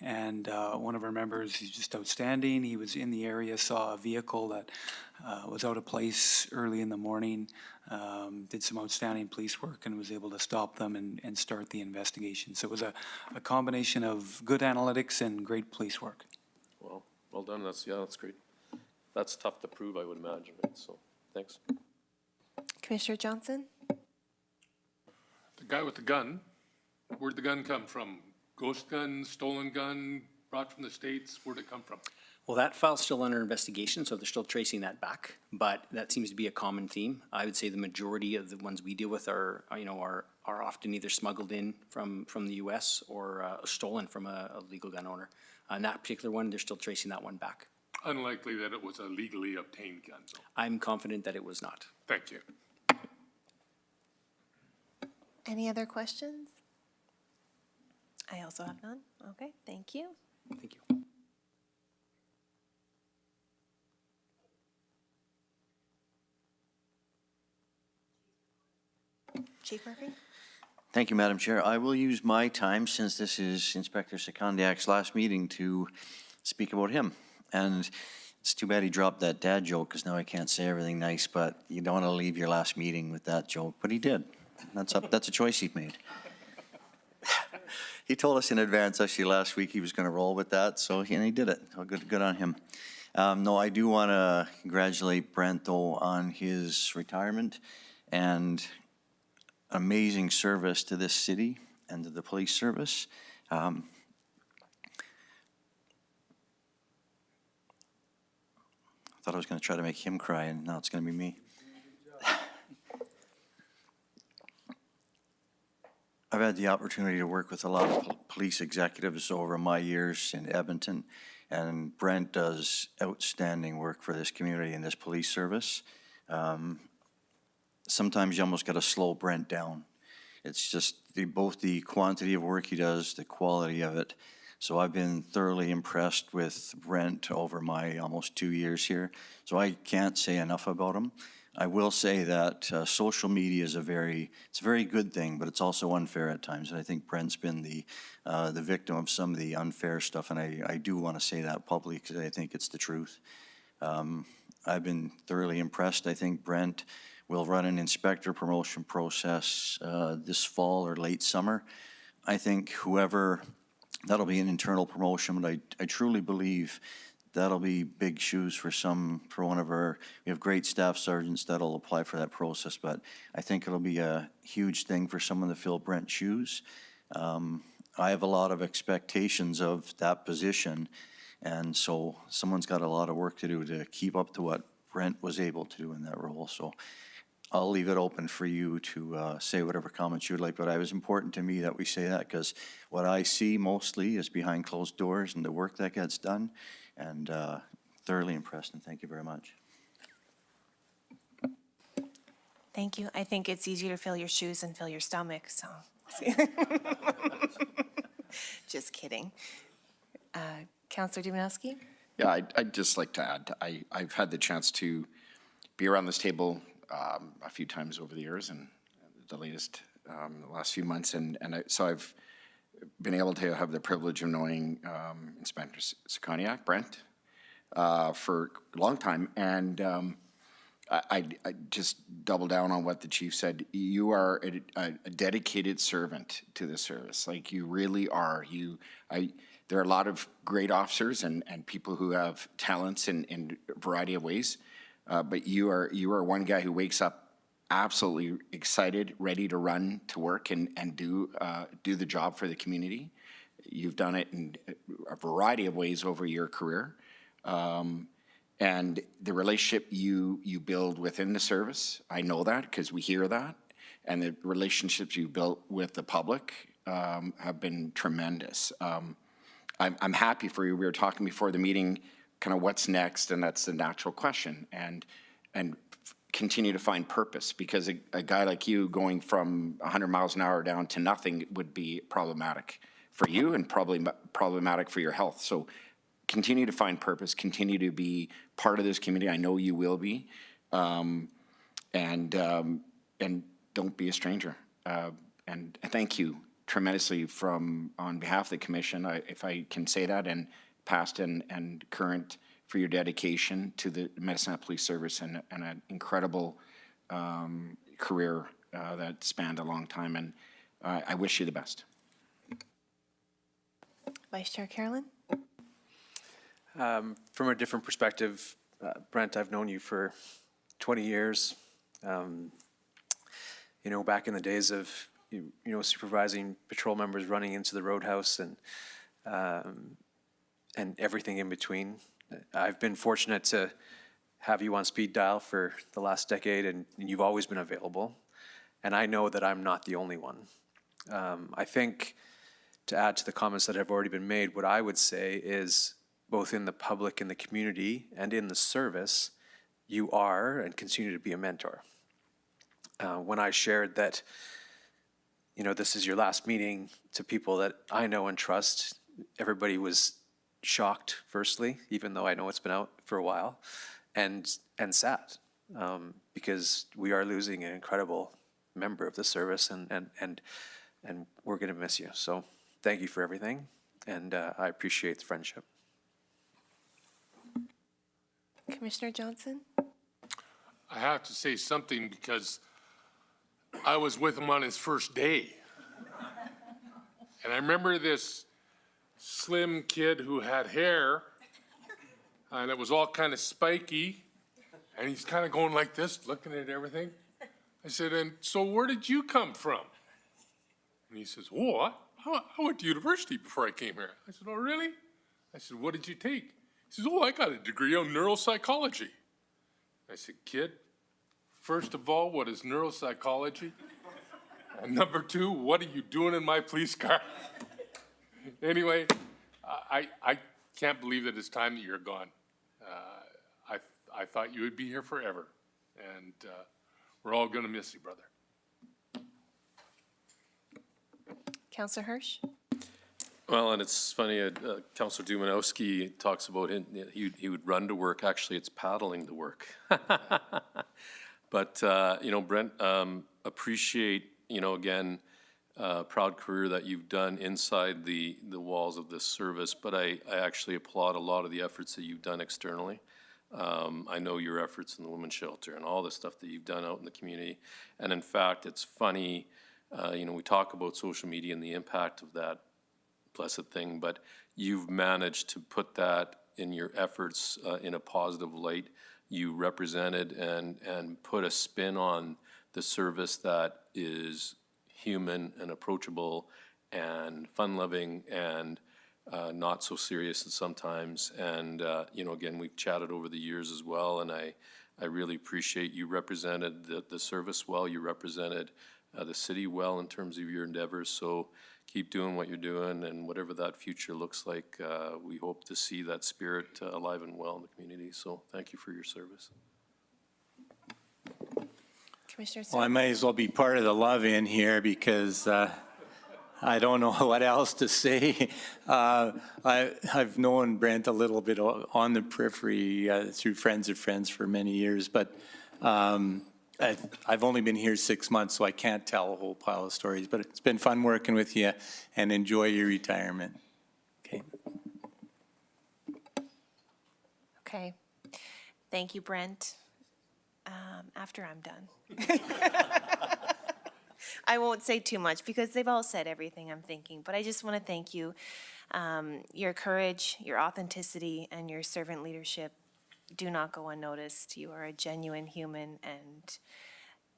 And one of our members, he's just outstanding. He was in the area, saw a vehicle that was out of place early in the morning, did some outstanding police work and was able to stop them and start the investigation. So it was a combination of good analytics and great police work. Well done. That's great. That's tough to prove, I would imagine, right? So, thanks. Commissioner Johnson? The guy with the gun, where'd the gun come from? Ghost gun, stolen gun, brought from the States? Where'd it come from? Well, that file's still under investigation, so they're still tracing that back, but that seems to be a common theme. I would say the majority of the ones we deal with are often either smuggled in from the US or stolen from a legal gun owner. On that particular one, they're still tracing that one back. Unlikely that it was a legally obtained gun, though. I'm confident that it was not. Thank you. Any other questions? I also have none. Okay, thank you. Thank you. Chief Murphy? Thank you, Madam Chair. I will use my time, since this is Inspector Secondiak's last meeting, to speak about him. And It's too bad he dropped that dad joke, because now I can't say everything nice, but you don't want to leave your last meeting with that joke, but he did. That's a choice he made. He told us in advance, actually, last week he was going to roll with that, and he did it. So good on him. No, I do want to congratulate Brent, though, on his retirement and amazing service to this city and to the police service. I thought I was going to try to make him cry, and now it's going to be me. I've had the opportunity to work with a lot of police executives over my years in Edmonton, and Brent does outstanding work for this community and this police service. Sometimes you almost got to slow Brent down. It's just both the quantity of work he does, the quality of it. So I've been thoroughly impressed with Brent over my almost 2 years here. So I can't say enough about him. I will say that social media is it's a very good thing, but it's also unfair at times. And I think Brent's been the victim of some of the unfair stuff, and I do want to say that publicly because I think it's the truth. I've been thoroughly impressed. I think Brent will run an inspector promotion process this fall or late summer. I think that'll be an internal promotion, but I truly believe that'll be big shoes for one of we have great staff sergeants that'll apply for that process, but I think it'll be a huge thing for someone to fill Brent's shoes. I have a lot of expectations of that position, and so someone's got a lot of work to do to keep up to what Brent was able to do in that role. So I'll leave it open for you to say whatever comments you'd like, but it was important to me that we say that because what I see mostly is behind closed doors and the work that gets done, and thoroughly impressed, and thank you very much. Thank you. I think it's easier to fill your shoes than fill your stomach, so. Just kidding. Councillor Dumanowski? Yeah, I'd just like to add, I've had the chance to be around this table a few times over the years, and the last few months, so I've been able to have the privilege of knowing Inspector Sakoniak, Brent, for a long time, and I just double down on what the chief said. You are a dedicated servant to the service. Like, you really are. There are a lot of great officers and people who have talents in a variety of ways, but you are one guy who wakes up absolutely excited, ready to run to work and do the job for the community. You've done it in a variety of ways over your career. And the relationship you build within the service, I know that because we hear that, and the relationships you built with the public have been tremendous. I'm happy for you. We were talking before the meeting, kind of what's next, and that's the natural question, and continue to find purpose, because a guy like you going from 100 miles an hour down to nothing would be problematic for you and probably problematic for your health. So continue to find purpose, continue to be part of this community. I know you will be, and don't be a stranger. And thank you tremendously on behalf of the commission, if I can say that, and past and current, for your dedication to the Medicine Hat Police Service and an incredible career that spanned a long time. And I wish you the best. Vice Chair Carolyn? From a different perspective, Brent, I've known you for 20 years. Back in the days of, supervising patrol members running into the roadhouse and everything in between. I've been fortunate to have you on speed dial for the last decade, and you've always been available. And I know that I'm not the only one. I think, to add to the comments that have already been made, what I would say is, both in the public and the community and in the service, you are and continue to be a mentor. When I shared that, this is your last meeting to people that I know and trust, everybody was shocked, firstly, even though I know it's been out for a while, and sad, because we are losing an incredible member of the service, and we're going to miss you. So thank you for everything, and I appreciate the friendship. Commissioner Johnson? I have to say something because I was with him on his first day. And I remember this slim kid who had hair, and it was all kind of spiky, and he's kind of going like this, looking at everything. I said, and so where did you come from? And he says, oh, I went to university before I came here. I said, oh, really? I said, what did you take? He says, oh, I got a degree on neuropsychology. I said, kid, first of all, what is neuropsychology? And number two, what are you doing in my police car? Anyway, I can't believe that it's time that you're gone. I thought you would be here forever, and we're all going to miss you, brother. Counselor Hirsch? Well, and it's funny, Councillor Dumanowski talks about he would run to work. Actually, it's paddling to work. But, you know, Brent, appreciate, you know, again, proud career that you've done inside the walls of this service, but I actually applaud a lot of the efforts that you've done externally. I know your efforts in the women's shelter and all the stuff that you've done out in the community. And in fact, it's funny, you know, we talk about social media and the impact of that blessed thing, but you've managed to put that in your efforts in a positive light. You represented and put a spin on the service that is human and approachable and fun-loving and not so serious sometimes. And, you know, again, we've chatted over the years as well, and I really appreciate you represented the service well. You represented the city well in terms of your endeavors. So keep doing what you're doing, and whatever that future looks like, we hope to see that spirit alive and well in the community. So thank you for your service. Commissioner Well, I might as well be part of the love in here because I don't know what else to say. I've known Brent a little bit on the periphery through friends of friends for many years, but I've only been here 6 months, so I can't tell a whole pile of stories, but it's been fun working with you, and enjoy your retirement. Okay. Okay. Thank you, Brent. After I'm done. I won't say too much because they've all said everything I'm thinking, but I just want to thank you. Your courage, your authenticity, and your servant leadership do not go unnoticed. You are a genuine human, and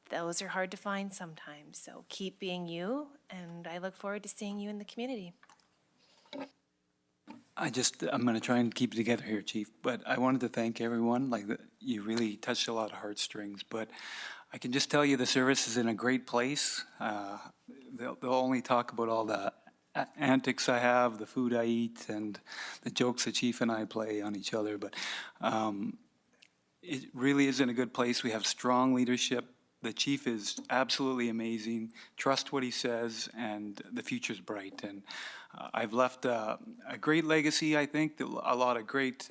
those are hard to find sometimes. So keep being you, and I look forward to seeing you in the community. I'm going to try and keep it together here, Chief, but I wanted to thank everyone. You really touched a lot of heartstrings, but I can just tell you the service is in a great place. They'll only talk about all the antics I have, the food I eat, and the jokes the Chief and I play on each other, but it really is in a good place. We have strong leadership. The Chief is absolutely amazing. Trust what he says, and the future's bright. And I've left a great legacy, I think, a lot of great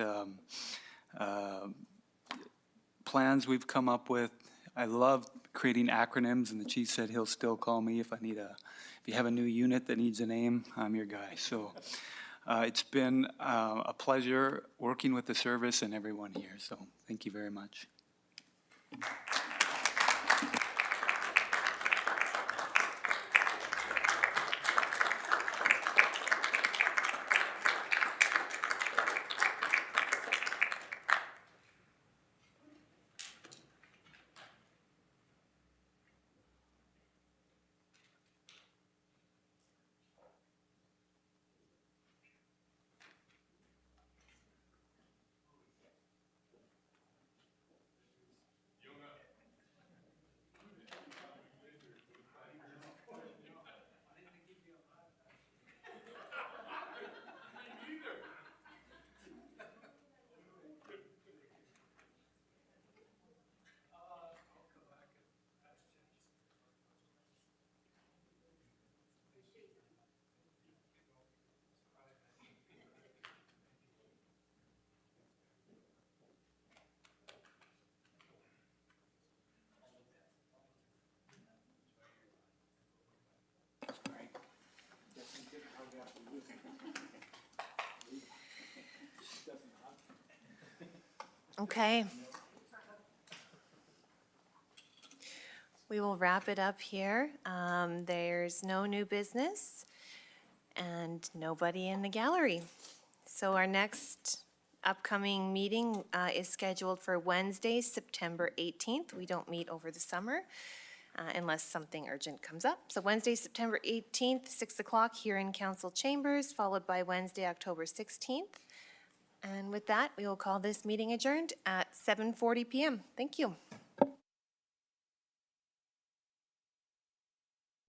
plans we've come up with. I love creating acronyms, and the Chief said he'll still call me if you have a new unit that needs a name, I'm your guy. So it's been a pleasure working with the service and everyone here. So thank you very much. Okay. We will wrap it up here. There's no new business and nobody in the gallery. So our next upcoming meeting is scheduled for Wednesday, September 18th. We don't meet over the summer unless something urgent comes up. So Wednesday, September 18th, 6 o'clock here in council chambers, followed by Wednesday, October 16th. And with that, we will call this meeting adjourned at 7:40 PM. Thank you.